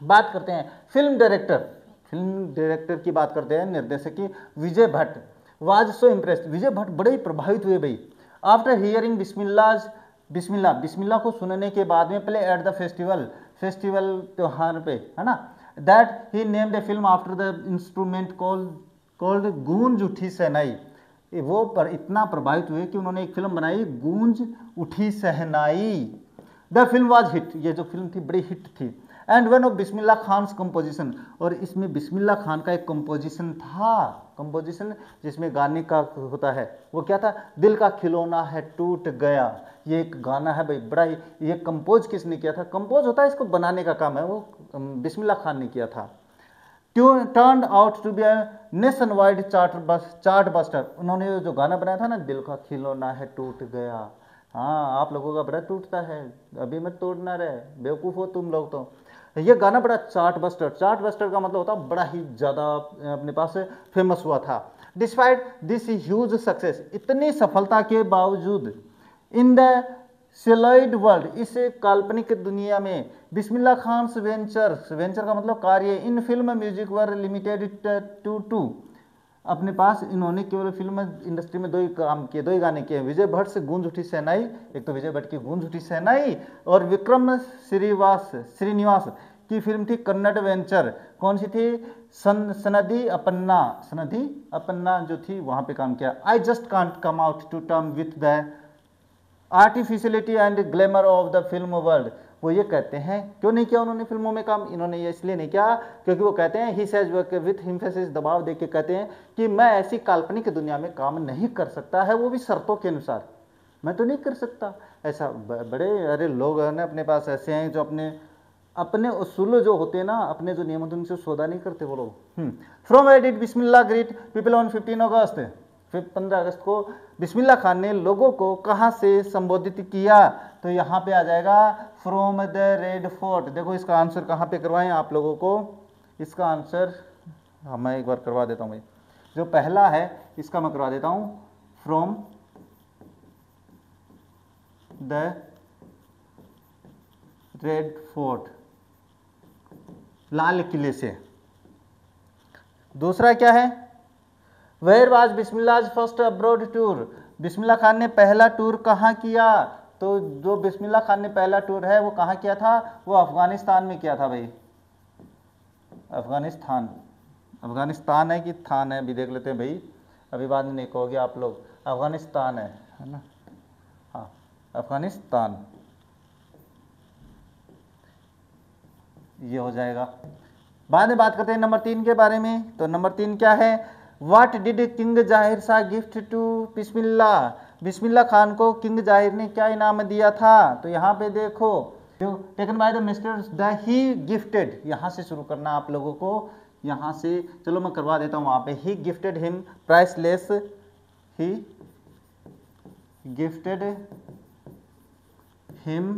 A: बात करते हैं फिल्म डायरेक्टर की बात करते हैं, निर्देशक की, विजय भट्ट वाज सो इम्प्रेस्ड, विजय भट्ट बड़े ही प्रभावित हुए भाई, आफ्टर हियरिंग बिस्मिल्लाह को सुनने के बाद में, प्ले एट द फेस्टिवल त्योहार पे, है ना, that he named a film after the instrument called गूंज उठी शहनाई, वो पर इतना प्रभावित हुए कि उन्होंने एक फिल्म बनाई गूंज उठी शहनाई। द फिल्म वाज हिट, ये जो फिल्म थी बड़ी हिट थी। And one of Bismillah Khan composition, और इसमें बिस्मिल्लाह खान का एक कंपोजिशन था, कंपोजिशन जिसमें गाने का होता है, वो क्या था? दिल का खिलौना है टूट गया, ये एक गाना है भाई, बड़ा ही, ये कंपोज किसने किया था? कंपोज होता है, इसको बनाने का काम है, वो बिस्मिल्लाह खान ने किया था। Turned out to be a nationwide chartbuster, उन्होंने जो गाना बनाया था ना, दिल का खिलौना है टूट गया, हाँ आप लोगों का बड़ा टूटता है, अभी मत तोड़ना रहे, बेवकूफ़ हो तुम लोग। तो ये गाना बड़ा चार्ट बस्टर का मतलब होता है बड़ा ही ज़्यादा अपने पास फेमस हुआ था। डिस्पाइट दिस ह्यूज सक्सेस, इतनी सफलता के बावजूद, इन द सेलॉइड वर्ल्ड, इस काल्पनिक दुनिया में, बिस्मिल्लाह खान वेंचर का मतलब कार्य, in film music were limited to, अपने पास इन्होंने केवल फिल्म इंडस्ट्री में दो ही काम किए, दो ही गाने किए, विजय भट्ट से गूंज उठी शहनाई, एक तो विजय भट्ट की गूंज उठी शहनाई, और विक्रम श्रीनिवास की फिल्म थी कन्नड़ वेंचर, कौन सी थी, सनदी अपन्ना जो थी वहां पे काम किया। I just can't come out to term with the artificiality and glamour of the film world. वो ये कहते हैं, क्यों नहीं किया उन्होंने फिल्मों में काम, इन्होंने ये इसलिए नहीं किया क्योंकि वो कहते हैं, ही सेज विथ एम्फेसिस, दबाव देके कहते हैं कि मैं ऐसी काल्पनिक दुनिया में काम नहीं कर सकता है, वो भी शर्तों के अनुसार, मैं तो नहीं कर सकता ऐसा। बड़े अरे लोग है ना अपने पास ऐसे हैं जो अपने उसूल जो होते हैं ना, अपने जो नियम होते हैं उनसे सौदा नहीं करते वो लोग। From where did Bismillah greet people on 15 August, फिर 15 अगस्त को बिस्मिल्लाह खान ने लोगों को कहाँ से संबोधित किया, तो यहाँ पे आ जाएगा फ्रॉम द रेड फोर्ट। देखो इसका आंसर कहाँ पे करवाएं आप लोगों को, इसका आंसर मैं एक बार करवा देता हूँ भाई, जो पहला है इसका मैं करवा देता हूँ, फ्रॉम द रेड फोर्ट, लाल किले से। दूसरा क्या है, where was Bismillah first abroad tour, Bismillah Khan ने पहला टूर कहाँ किया, तो जो बिस्मिल्लाह खान ने पहला टूर है वो कहाँ किया था, वो अफगानिस्तान में किया था भाई, अफगानिस्तान है कि थान है अभी देख लेते हैं भाई, अभी बाद में नहीं कहोगे आप लोग, अफगानिस्तान है ना, हाँ अफगानिस्तान, ये हो जाएगा। बाद में बात करते हैं नंबर 3 के बारे में, तो नंबर 3 क्या है, व्हाट डिड किंग जाहिर शाह गिफ्ट टू बिस्मिल्लाह, बिस्मिल्लाह खान को किंग जाहिर ने क्या इनाम दिया था, तो यहाँ पे देखो taken by the mister the he gifted, यहाँ से शुरू करना आप लोगों को, यहाँ से चलो मैं करवा देता हूँ, वहाँ पे he gifted him priceless, he gifted him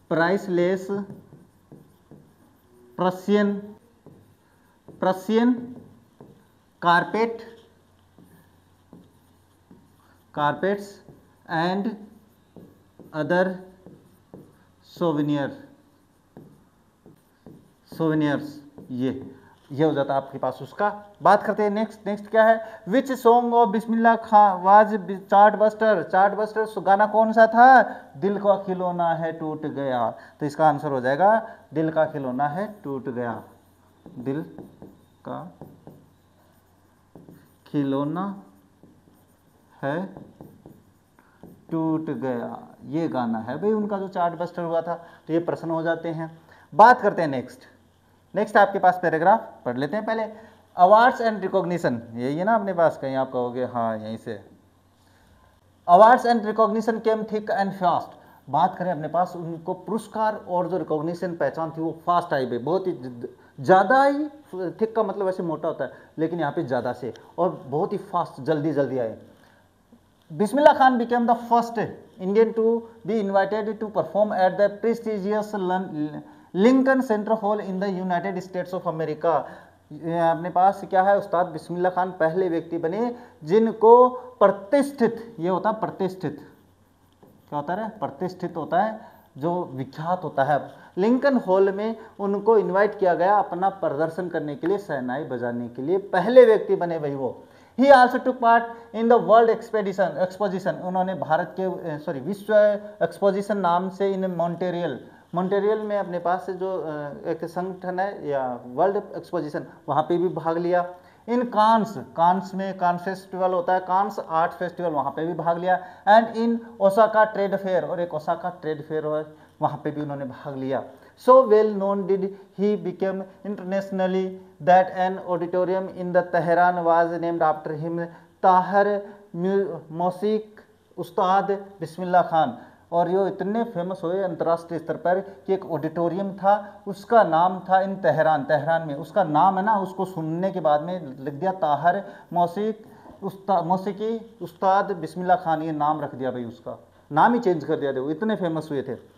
A: priceless Persian carpets and other souvenirs, ये हो जाता है आपके पास उसका। बात करते हैं नेक्स्ट क्या है, which song of Bismillah Khan was chart buster, गाना कौन सा था, दिल का खिलौना है टूट गया, तो इसका आंसर हो जाएगा दिल का खिलौना है टूट गया, दिल का खिलौना है टूट गया, ये गाना है भाई उनका जो चार्ट बस्टर हुआ था, तो ये प्रश्न हो जाते हैं। बात करते हैं नेक्स्ट आपके पास पैराग्राफ पढ़ लेते हैं पहले, अवार्ड्स एंड रिकॉग्निशन, यही है ना अपने पास, कहीं आप कहोगे हाँ यहीं से, awards and recognition came thick and fast, बात करें अपने पास उनको पुरस्कार और जो रिकॉग्निशन पहचान थी वो फास्ट आई भाई, बहुत ही ज़्यादा ही, थिक का मतलब वैसे मोटा होता है लेकिन यहाँ पे ज़्यादा से, और बहुत ही फास्ट जल्दी आए। Bismillah Khan became the first Indian to be invited to perform at the prestigious Lincoln Center Hall in the United States of America. अपने पास क्या है, उस्ताद बिस्मिल्लाह खान पहले व्यक्ति बने जिनको प्रतिष्ठित, ये होता है प्रतिष्ठित, क्या होता है, प्रतिष्ठित होता है जो विख्यात होता है, लिंकन हॉल में उनको इनवाइट किया गया अपना प्रदर्शन करने के लिए, शहनाई बजाने के लिए, पहले व्यक्ति बने वही वो। ही also took part in the world exposition, उन्होंने भारत के विश्व एक्सपोजिशन नाम से इन मॉन्ट्रियल में अपने पास जो एक संगठन है या वर्ल्ड एक्सपोजिशन, वहाँ पे भी भाग लिया। इन कांस में कांस फेस्टिवल होता है, कांस आर्ट फेस्टिवल, वहाँ पे भी भाग लिया। And in Osaka trade fair, और एक ओसाका ट्रेड फेयर है वहाँ पे भी उन्होंने भाग लिया। So well known did he became internationally that an auditorium in the Tehran was named after him, ताहर मौसीक उस्ताद बिस्मिल्लाह खान, और ये इतने फेमस हुए अंतर्राष्ट्रीय स्तर पर कि एक ऑडिटोरियम था उसका नाम था इन तेहरान में, उसका नाम है ना, उसको सुनने के बाद में लिख दिया ताहर मौसीकी उस्ताद बिस्मिल्लाह खान, ये नाम रख दिया भाई, उसका नाम ही चेंज कर दिया, देखो इतने फेमस हुए थे।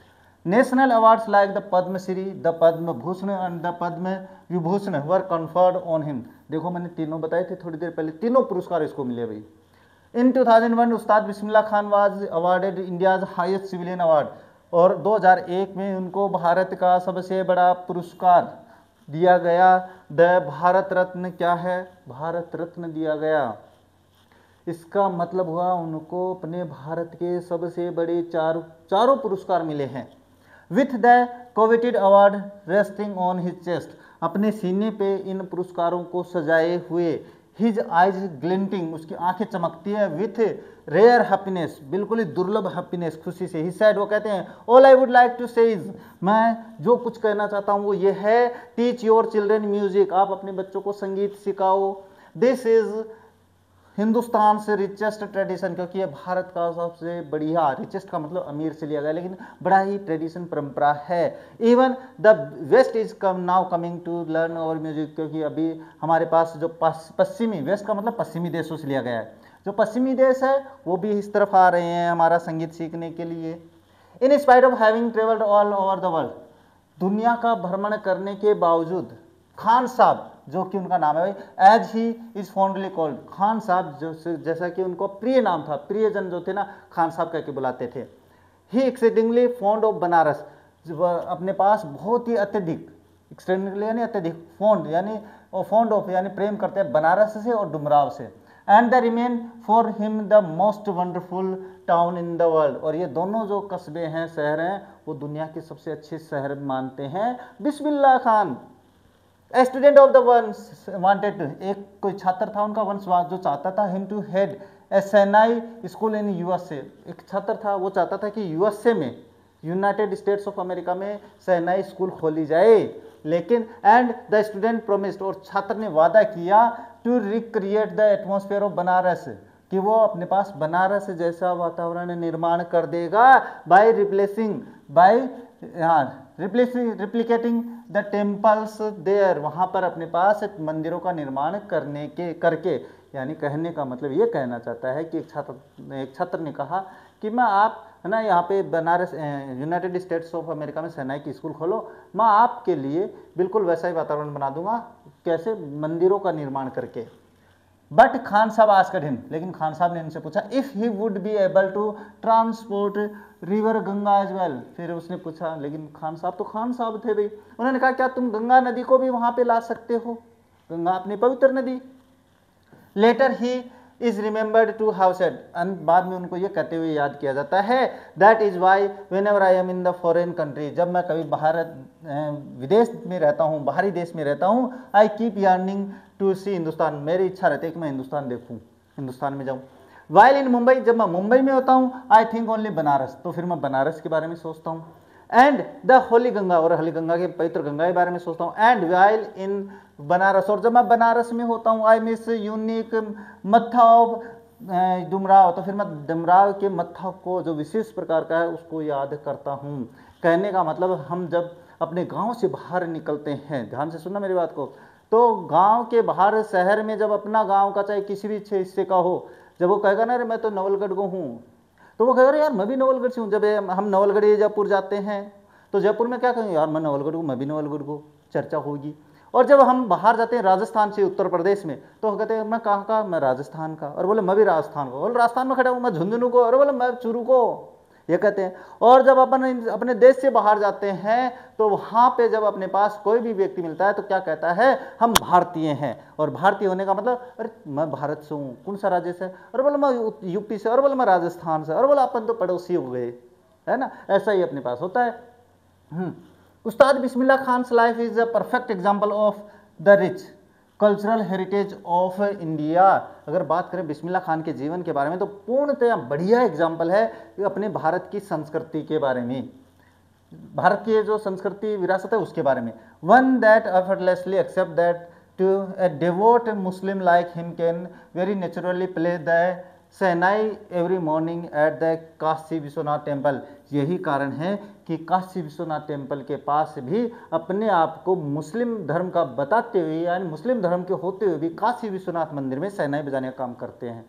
A: National awards like the Padmashri, the Padma Bhushan and the Padma Vibhushan were conferred on him, देखो मैंने तीनों बताए थे थोड़ी देर पहले, तीनों पुरस्कार इसको मिले भाई। In 2001 Ustad Bismillah Khan was awarded India's highest civilian award, और 2001 में उनको भारत का सबसे बड़ा पुरस्कार दिया गया, द भारत रत्न, क्या है, भारत रत्न दिया गया। इसका मतलब हुआ उनको अपने भारत के सबसे बड़े चारों पुरस्कार मिले हैं। With the coveted award resting on his chest, अपने सीने पे इन पुरस्कारों को सजाए हुए। हिज आइज ग्लिंटिंग, उसकी आंखें चमकती है, विथ रेयर हैप्पीनेस, बिल्कुल ही दुर्लभ हैप्पीनेस, खुशी से। ही सैड, वो कहते हैं, all I would like to say is, मैं जो कुछ कहना चाहता हूँ वो ये है, टीच योर चिल्ड्रन म्यूजिक, आप अपने बच्चों को संगीत सिखाओ। दिस इज हिंदुस्तान से रिचेस्ट ट्रेडिशन, क्योंकि ये भारत का सबसे बढ़िया, रिचेस्ट का मतलब अमीर से लिया गया, लेकिन बड़ा ही ट्रेडिशन परंपरा है। Even the west is come now coming to learn our music, क्योंकि अभी हमारे पास जो पश्चिमी, वेस्ट का मतलब पश्चिमी देशों से लिया गया है, जो पश्चिमी देश है वो भी इस तरफ आ रहे हैं हमारा संगीत सीखने के लिए। In spite of having travelled all over the world, दुनिया का भ्रमण करने के बावजूद खान साहब, जो कि उनका नाम है भाई, as he is fondly called, Khan Sahab, जो जैसा कि उनको प्रिय नाम था, प्रियजन जो थे ना खान साहब कह के बुलाते थे। ही एक्सेडिंगली फॉन्ड ऑफ बनारस, अपने पास बहुत ही अत्यधिक, एक्सटेंडिंगली यानी अत्यधिक, फॉन्ड यानी फॉन्ड ऑफ यानी प्रेम करते हैं बनारस से और डुमराव से। And the remain for him the most wonderful town in the world, और ये दोनों जो कस्बे हैं, शहर हैं, वो दुनिया के सबसे अच्छे शहर मानते हैं। Bismillah Khan, a student of the once wanted, एक कोई छात्र था उनका वंश जो चाहता था, him to head a shehnai school in USA, एक छात्र था वो चाहता था कि यूएसए में, यूनाइटेड स्टेट्स ऑफ अमेरिका में सेनाई स्कूल खोली जाए, लेकिन एंड द स्टूडेंट प्रोमिस्ड, और छात्र ने वादा किया, to recreate the atmosphere of Banaras, कि वो अपने पास बनारस जैसा वातावरण निर्माण कर देगा, by replacing, by replicating the temples there, वहाँ पर अपने पास मंदिरों का निर्माण करके, यानी कहने का मतलब ये कहना चाहता है कि एक छात्र ने कहा कि मैं आप है ना यहाँ पे Banaras United States of America में सेनाई की स्कूल खोलो, मैं आपके लिए बिल्कुल वैसा ही वातावरण बना दूंगा, कैसे, मंदिरों का निर्माण करके। बट खान साहब आस्क्ड हिम, लेकिन खान साहब ने इनसे पूछा, if he would be able to transport river Ganga as well, फिर उसने पूछा, लेकिन खान साहब तो खान साहब थे भाई, उन्होंने कहा क्या तुम गंगा नदी को भी वहां पे ला सकते हो, गंगा अपनी पवित्र नदी। Later he is remembered to have said, बाद में उनको ये कहते हुए याद किया जाता है, that is why when ever I am in the foreign country, जब मैं कभी बाहर विदेश में रहता हूँ, बाहरी देश में रहता हूँ, आई कीप यार्निंग टू सी हिंदुस्तान, मेरी इच्छा रहती है कि मैं हिंदुस्तान देखूँ, हिंदुस्तान में जाऊँ। वाइल इन मुंबई, जब मैं मुंबई में होता हूँ, आई थिंक ओनली बनारस, तो फिर मैं बनारस के बारे में सोचता हूँ। एंड द होली गंगा, और होली गंगा के पवित्र गंगा के बारे में सोचता हूँ। एंड वाइल इन बनारस, और जब मैं बनारस में होता हूँ, आई मिस यूनिक मत्था ऑफ डुमराव, तो फिर मैं डुमराव के मत्था को, जो विशेष प्रकार का है, उसको याद करता हूँ। कहने का मतलब, हम जब अपने गांव से बाहर निकलते हैं, ध्यान से सुनना मेरी बात को, तो गांव के बाहर शहर में जब अपना गांव का चाहे किसी भी हिस्से का हो, जब वो कहेगा ना अरे मैं तो नवलगढ़ को हूँ, तो वो कहेगा अरे यार मैं भी नवलगढ़ से हूँ। जब हम नवलगढ़ जयपुर जाते हैं तो जयपुर में क्या कहेंगे, यार मैं नवलगढ़ हूँ, मैं भी नवलगढ़ को, चर्चा होगी। और जब हम बाहर जाते हैं राजस्थान से उत्तर प्रदेश में, तो कहते हैं मैं कहाँ का, मैं राजस्थान का, और बोले मैं भी राजस्थान को, बोले राजस्थान में खड़ा हूँ, मैं झुंझुनू को, और बोले मैं चूरू को, ये कहते हैं। और जब अपन अपने देश से बाहर जाते हैं, तो वहाँ पे जब अपने पास कोई भी व्यक्ति मिलता है तो क्या कहता है, हम भारतीय हैं। और भारतीय होने का मतलब, अरे मैं भारत से हूँ, कौन सा राज्य से, और बोले मैं यूपी से, और बोले मैं राजस्थान से, और बोले अपन तो पड़ोसी हो गए, है ना, ऐसा ही अपने पास होता है। Ustad Bismillah Khan's life is a perfect example of the rich cultural heritage of India. अगर बात करें बिस्मिल्लाह खान के जीवन के बारे में, तो पूर्णतया बढ़िया एग्जाम्पल है अपने भारत की संस्कृति के बारे में, भारत की जो संस्कृति विरासत है उसके बारे में। One that effortlessly accept that to a devout Muslim like him can very naturally play the shehnai every morning at the Kashi Vishwanath temple. यही कारण है कि काशी विश्वनाथ टेम्पल के पास भी अपने आप को मुस्लिम धर्म का बताते हुए, यानी मुस्लिम धर्म के होते हुए भी काशी विश्वनाथ मंदिर में शहनाई बजाने का काम करते हैं।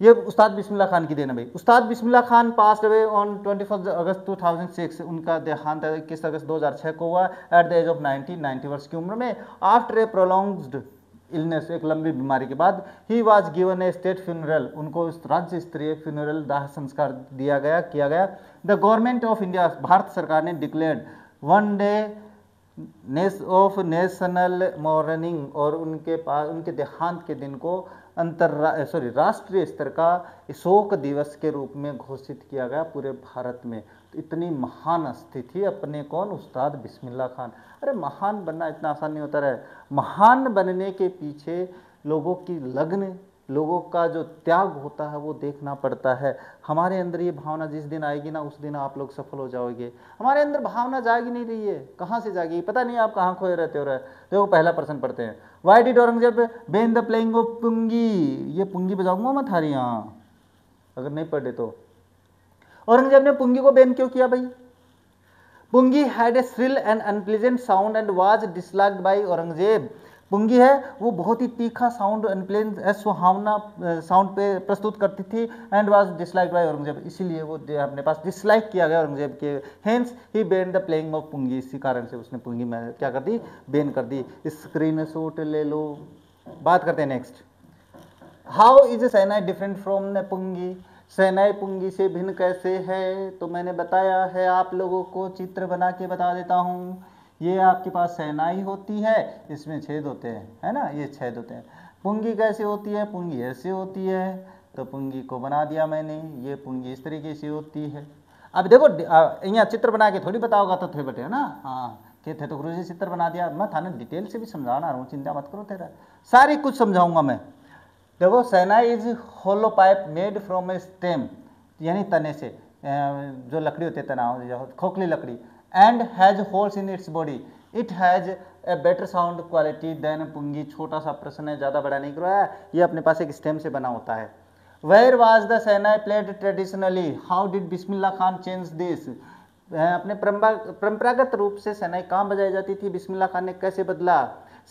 A: ये उस्ताद बिस्मिल्लाह खान की देन है भाई। उस्ताद Bismillah Khan passed away on 21 अगस्त 2006, उनका देहांत 21 अगस्त 2006 को हुआ एट द एज ऑफ 90 वर्ष की उम्र में, आफ्टर ए प्रोलॉन्ग्ड इलनेस, एक लंबी बीमारी के बाद। He was given A state funeral, उनको राज्य स्तरीय फ्यूनरल दाह संस्कार किया गया। The government of India, Bharat सरकार ने declared one day of national morning, और उनके देहांत के दिन को राष्ट्रीय स्तर का शोक दिवस के रूप में घोषित किया गया पूरे भारत में। इतनी महान हस्ती थी अपने कौन, उस्ताद बिस्मिल्लाह खान। अरे महान बनना इतना आसान नहीं होता रहा। महान बनने के पीछे लोगों की लगन, लोगों का जो त्याग होता है वो देखना पड़ता है। हमारे अंदर ये भावना जिस दिन आएगी ना, उस दिन आप लोग सफल हो जाओगे। हमारे अंदर भावना जाग ही नहीं रही है, कहाँ से जागी पता नहीं, आप कहाँ खोए रहते हो रहे। देखो पहला प्रश्न पढ़ते हैं, why did Aurangzeb ban the playing of pungi. ये पुंगी बजाऊंगा मैं थारी यहाँ, अगर नहीं पढ़े तो। औरंगजेब ने पुंगी को बैन क्यों किया भाई? Pungi had a shrill and unpleasant sound and was disliked by Aurangzeb. पुंगी है वो बहुत ही तीखा साउंड, अनप्लेजेंट सुहावना साउंड पे प्रस्तुत करती थी, and was disliked by Aurangzeb, इसीलिए वो अपने पास डिसलाइक किया गया औरंगजेब के। Hence he ban the playing of pungi, इसी कारण से उसने पुंगी में क्या कर दी, बैन कर दी। स्क्रीन शॉट ले लो। बात करते हैं next, how is shehnai different from the pungi. शहनाई पुंगी से भिन्न कैसे है, तो मैंने बताया है आप लोगों को, चित्र बना के बता देता हूँ। ये आपके पास शहनाई होती है, इसमें छेद होते हैं, है ना, ये छेद होते हैं। पुंगी कैसे होती है, पुंगी ऐसे होती है, तो पुंगी को बना दिया मैंने, ये पुंगी इस तरीके से होती है। अब देखो यहाँ चित्र बना के थोड़ी बताओगा तो थे बटे, है ना, हाँ के थे तो गुरु जी चित्र बना दिया, मैं थाने डिटेल से भी समझाना रहा हूँ, चिंता मत करो, तेरा सारी कुछ समझाऊंगा मैं। देखो shehnai is hollow pipe made from a stem, यानी तने से, जो लकड़ी होती है तना, खोखली लकड़ी, and has holes in its body, it has a better sound quality than pungi. छोटा सा प्रश्न है, ज़्यादा बड़ा नहीं करवाया, ये अपने पास एक स्टेम से बना होता है। Where was the shehnai played traditionally, how did Bismillah Khan change this. अपने परंपरागत रूप से शहनाई कहाँ बजाई जाती थी, बिस्मिल्लाह खान ने कैसे बदला।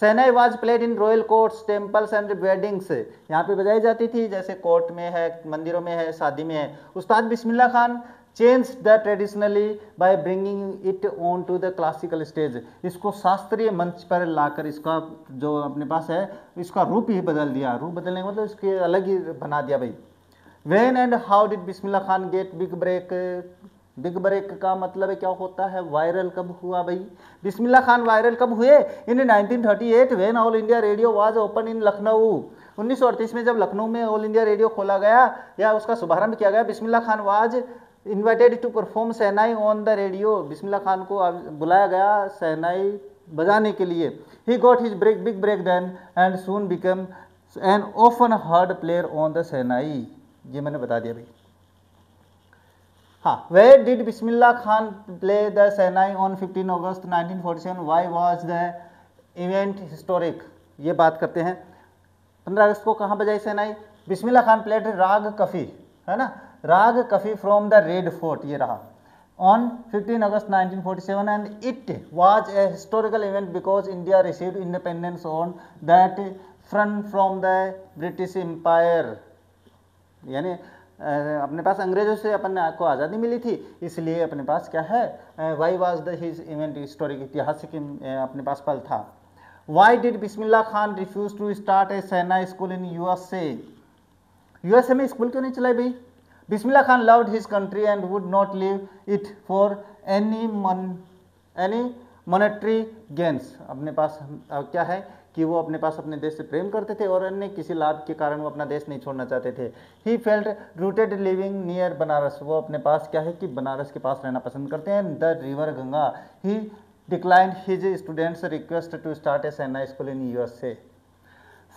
A: Shehnai was played in royal courts, temples and weddings, यहाँ पे बजाई जाती थी, जैसे कोर्ट में है, मंदिरों में है, शादी में है। Ustad Bismillah Khan change the traditionally by bringing it on to the classical stage, इसको शास्त्रीय मंच पर लाकर इसका जो अपने पास है इसका रूप ही बदल दिया। रूप बदलने का मतलब इसके अलग ही बना दिया भाई। When and how did Bismillah Khan get big break. Big break का मतलब क्या होता है, वायरल कब हुआ भाई। बिस्मिल्लाह खान वायरल कब हुए, इन 1938 when all India Radio was open in Lucknow. 1938 में जब लखनऊ में ऑल इंडिया रेडियो खोला गया या उसका शुभारंभ किया गया, Bismillah Khan was invited to perform shehnai on the radio. Bismillah Khan को बुलाया गया शहनाई बजाने के लिए। He got his big break then and soon become an often heard player on the shehnai. ये मैंने बता दिया भाई। हाँ, where did Bismillah Khan play the shehnai on 15 August 1947, why was the event historic. ये बात करते हैं, 15 अगस्त को कहाँ बजाई शहनाई। बिस्मिल्लाह खान प्लेड राग कफ़ी, है ना, Raag Kafi from the Red Fort, ये रहा, on 15 August 1947, and it was a historical event because India received independence on that front from the British Empire. यानी अपने पास अंग्रेजों से अपन को आज़ादी मिली थी, इसलिए अपने पास क्या है, why was the his event historic, ऐतिहासिक अपने पास पल था। Why did Bismillah Khan refuse to start a shehnai school in USA. USA में स्कूल क्यों नहीं चलाई भाई। Bismillah Khan loved his country and would not leave it for any monetary gains. अपने पास क्या है कि वो अपने पास अपने देश से प्रेम करते थे और अन्य किसी लाभ के कारण वो अपना देश नहीं छोड़ना चाहते थे। He felt rooted living near Banaras, वो अपने पास क्या है कि बनारस के पास रहना पसंद करते हैं। The river Ganga, he declined his students request to start a shehnai school in USA.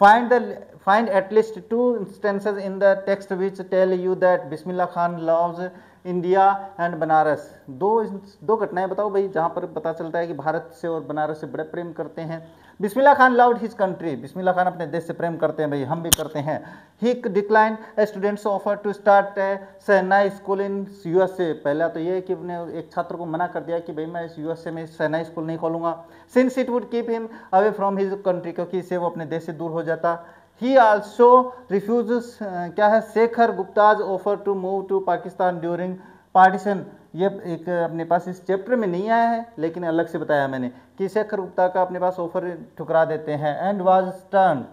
A: Find at least 2 instances in the text which tell you that Bismillah Khan loves India and Banaras. दो घटनाएं बताओ भाई जहाँ पर पता चलता है कि भारत से और बनारस से बड़े प्रेम करते हैं। Bismillah Khan loved his country, Bismillah Khan अपने देश से प्रेम करते हैं भाई, हम भी करते हैं। He decline student's offer to start shehnai school in USA. पहला तो ये है कि अपने एक छात्र को मना कर दिया कि भाई मैं इस यूएसए में शहनाई स्कूल नहीं खोलूंगा, since it would keep him away from his country, क्योंकि इससे वो अपने देश से दूर हो जाता। ही आल्सो रिफ्यूजेस क्या है, Shekhar Gupta's offer to move to Pakistan during partition. ये एक अपने पास इस चैप्टर में नहीं आया है लेकिन अलग से बताया मैंने कि शेखर गुप्ता का अपने पास ऑफर ठुकरा देते हैं। And was stand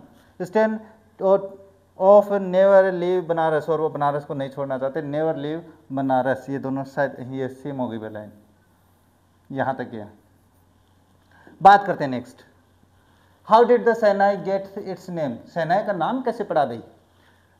A: of never leave Banaras, और वो बनारस को नहीं छोड़ना चाहते, नेवर लीव बनारस। ये दोनों शायद ये सेम होगी वो लाइन, यहाँ तक है। बात करते हैं next, how did the shehnai get its name. शहनाई का नाम कैसे पड़ा भाई।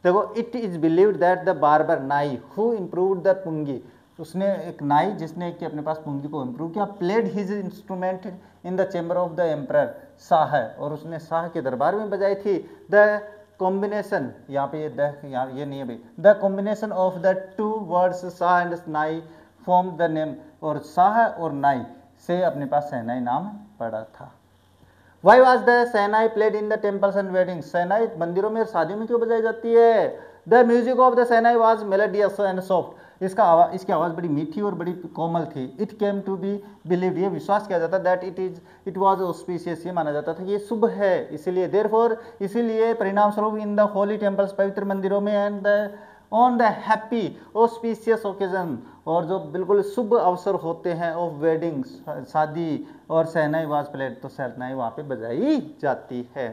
A: देखो, it is believed that the barber nai who improved the pungi, उसने एक नाई जिसने कि अपने पास पुंगी को इम्प्रूव किया, played his instrument in the chamber of the emperor Shah, और उसने शाह के दरबार में बजाई थी। द कॉम्बिनेशन, यहाँ पे ये द, यहाँ ये नहीं है भाई, the combination of the two words Shah and नाई फॉर्म द नेम, और शाह और नाई से अपने पास शहनाई नाम पड़ा था। Why was the shehnai played in the temples and weddings? शहनाई मंदिरों में और शादियों में क्यों बजाई जाती है? The music of the shehnai was melodious and soft. इसकी आवाज़ बड़ी मीठी और बड़ी कोमल थी। It came to be believed, ये विश्वास किया जाता that it was auspicious, ये माना जाता था कि ये शुभ है, इसीलिए therefore, इसीलिए परिणाम स्वरूप in the holy temples, पवित्र मंदिरों में, and on the happy auspicious occasion, और जो बिल्कुल शुभ अवसर होते हैं ऑफ वेडिंग, शादी, और शहनाई वाज प्लेड, तो शहनाई वहाँ पे बजाई जाती है।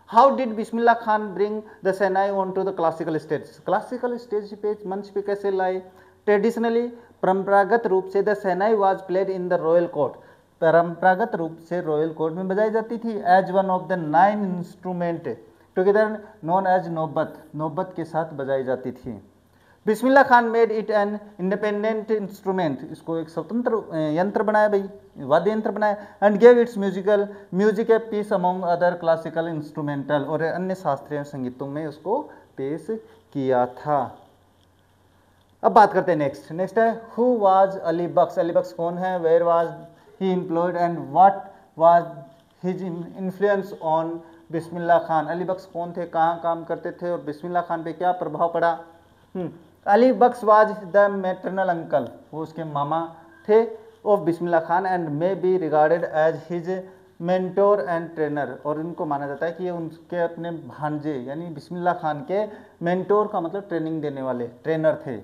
A: How did Bismillah Khan bring the shehnai on to the classical stage? Classical stage पे, मंच पे कैसे लाए? ट्रेडिशनली, परंपरागत रूप से the shehnai was played in the royal court, परंपरागत रूप से रॉयल कोर्ट में बजाई जाती थी, as one of the 9 instrument together known as naubat, नौबत के साथ बजाई जाती थी। Bismillah Khan made it an independent instrument, इसको एक स्वतंत्र यंत्र बनाया भाई, वाद्य यंत्र बनाया, and gave its music a piece among other classical instrumental, और अन्य शास्त्रीय संगीतों में उसको पेश किया था। अब बात करते हैं नेक्स्ट है हु वाज अली बख्श। अली बख्श कौन है? Where was he employed and what was his influence on Bismillah Khan. Ali Bakhsh कौन थे, कहाँ काम करते थे, और बिस्मिल्लाह खान पे क्या प्रभाव पड़ा? Ali Bakhsh was the maternal uncle, वो उसके मामा थे, of Bismillah Khan, and may be regarded as his mentor and trainer, और इनको माना जाता है कि ये उनके अपने भांजे यानी बिस्मिल्लाह खान के मेंटोर का मतलब ट्रेनिंग देने वाले ट्रेनर थे।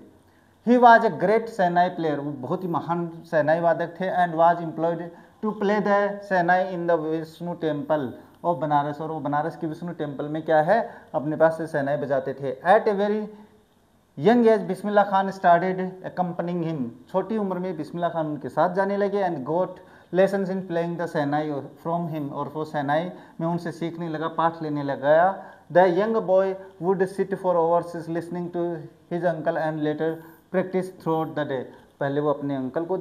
A: He was a great shehnai player, वो बहुत ही महान शहनाई वादक थे, and was employed to play the shehnai in the Vishnu temple of Banaras, और वो बनारस के विष्णु टेम्पल में क्या है अपने पास से शहनाई बजाते थे। At a very young age Bismillah Khan started accompanying him, छोटी उम्र में बिस्मिल्लाह खान उनके साथ जाने लगे, and got lessons in playing the shehnai from him, और वो शहनाई में उनसे सीखने लगा, पाठ लेने लगा। The young boy would sit for hours listening to his uncle and later practise throughout the day, पहले वो अपने अंकल को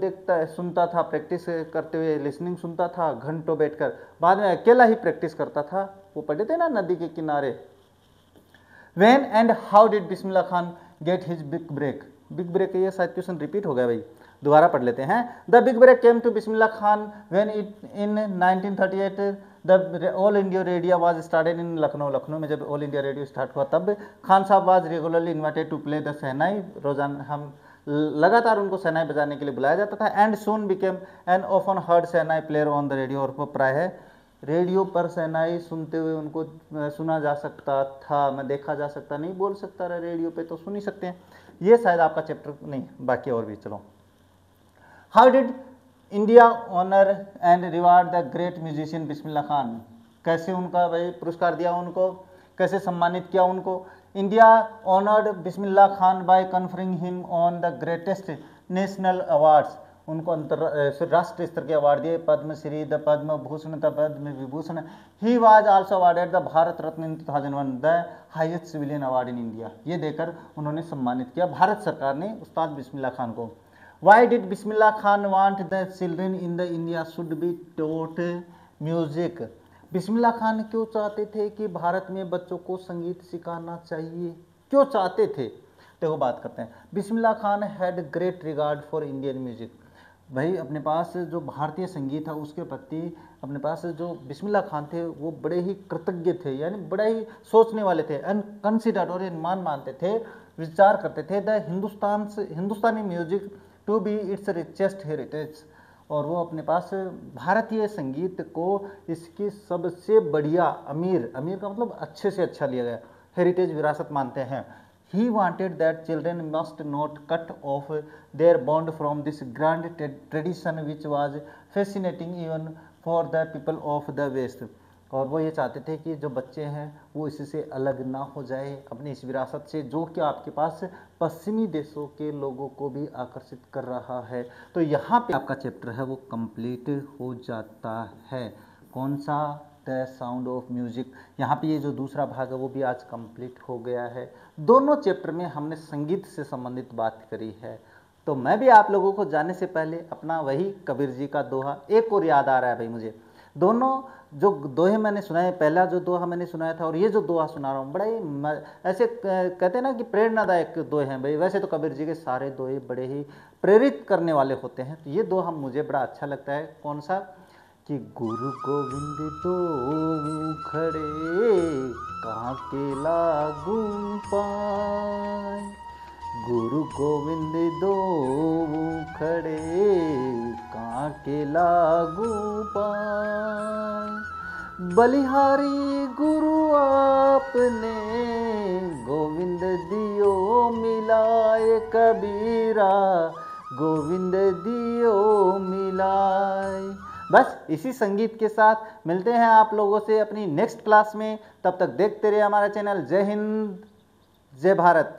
A: सुनता था, प्रैक्टिस करते हुए लिसनिंग सुनता था घंटों बैठकर, बाद में अकेला ही प्रैक्टिस करता था। वो पढ़े थे ना नदी के किनारे। When and how did Bismillah Khan get his big break? Big break, ये शायद क्वेश्चन रिपीट हो गया भाई, दोबारा पढ़ लेते हैं। The big break came to Bismillah Khan when it in 1938 the All India Radio was started in Lucknow, Lucknow में जब ऑल इंडिया रेडियो स्टार्ट हुआ तब Khan Sahab was regularly invited to play the shehnai, रोजाना हम लगातार उनको शहनाई बजाने के लिए बुलाया जाता था। And soon became an often heard shehnai player on the radio, और वो प्राय रेडियो पर शहनाई सुनते हुए उनको सुना जा सकता था, मैं देखा जा सकता, नहीं बोल सकता रहा, रेडियो पे तो सुन ही सकते हैं। ये शायद आपका चैप्टर नहीं, बाकी और भी। चलो, how did India honour and reward the great musician Bismillah Khan? कैसे उनका भाई पुरस्कार दिया उनको, कैसे सम्मानित किया उनको? India honoured Bismillah Khan by conferring him on the greatest national awards, उनको राष्ट्रीय स्तर के अवार्ड दिए, Padmashri, the Padma Bhushan, the Padma Vibhushan. He was also awarded the Bharat Ratna in 2001, the highest civilian award in India, ये देकर उन्होंने सम्मानित किया भारत सरकार ने उस्ताद बिस्मिल्लाह खान को। Why did Bismillah Khan want the children in the India should be taught music? Bismillah Khan क्यों चाहते थे कि भारत में बच्चों को संगीत सिखाना चाहिए, क्यों चाहते थे? देखो बात करते हैं। Bismillah Khan had great regard for Indian music, भाई अपने पास जो भारतीय संगीत है उसके प्रति अपने पास जो बिस्मिल्लाह खान थे वो बड़े ही कृतज्ञ थे, यानी बड़ा ही सोचने वाले थे, एंड कंसिडर्ड, और मानते थे, विचार करते थे the Hindustani music to be its richest heritage, और वो अपने पास भारतीय संगीत को इसकी सबसे बढ़िया अमीर का मतलब अच्छे से अच्छा लिया गया हेरिटेज विरासत मानते हैं। He wanted that children must not cut off their bond from this grand tradition which was fascinating even for the people of the West, और वो ये चाहते थे कि जो बच्चे हैं वो इससे अलग ना हो जाए अपनी इस विरासत से, जो कि आपके पास पश्चिमी देशों के लोगों को भी आकर्षित कर रहा है। तो यहाँ पे आपका चैप्टर है वो कंप्लीट हो जाता है। कौन सा? The sound of music. यहाँ पे ये जो दूसरा भाग है वो भी आज कंप्लीट हो गया है। दोनों चैप्टर में हमने संगीत से संबंधित बात करी है। तो मैं भी आप लोगों को जाने से पहले अपना वही कबीर जी का दोहा एक और याद आ रहा है भाई मुझे। दोनों जो दोहे मैंने सुनाए, पहला जो दोहा मैंने सुनाया था और ये जो दोहा सुना रहा हूँ, बड़ा ही ऐसे कहते हैं ना कि प्रेरणादायक दोहे हैं भाई। वैसे तो कबीर जी के सारे दोहे बड़े ही प्रेरित करने वाले होते हैं, तो ये दोहा मुझे बड़ा अच्छा लगता है। कौन सा? कि गुरु गोविंद दो खड़े कहाँ के लागू पाए, गुरु गोविंद दो खड़े कहाँ के लागू पाए, बलिहारी गुरु आपने गोविंद दियो मिलाए, कबीरा गोविंद दियो मिलाए। बस इसी संगीत के साथ मिलते हैं आप लोगों से अपनी नेक्स्ट क्लास में। तब तक देखते रहिए हमारा चैनल। जय हिंद, जय भारत।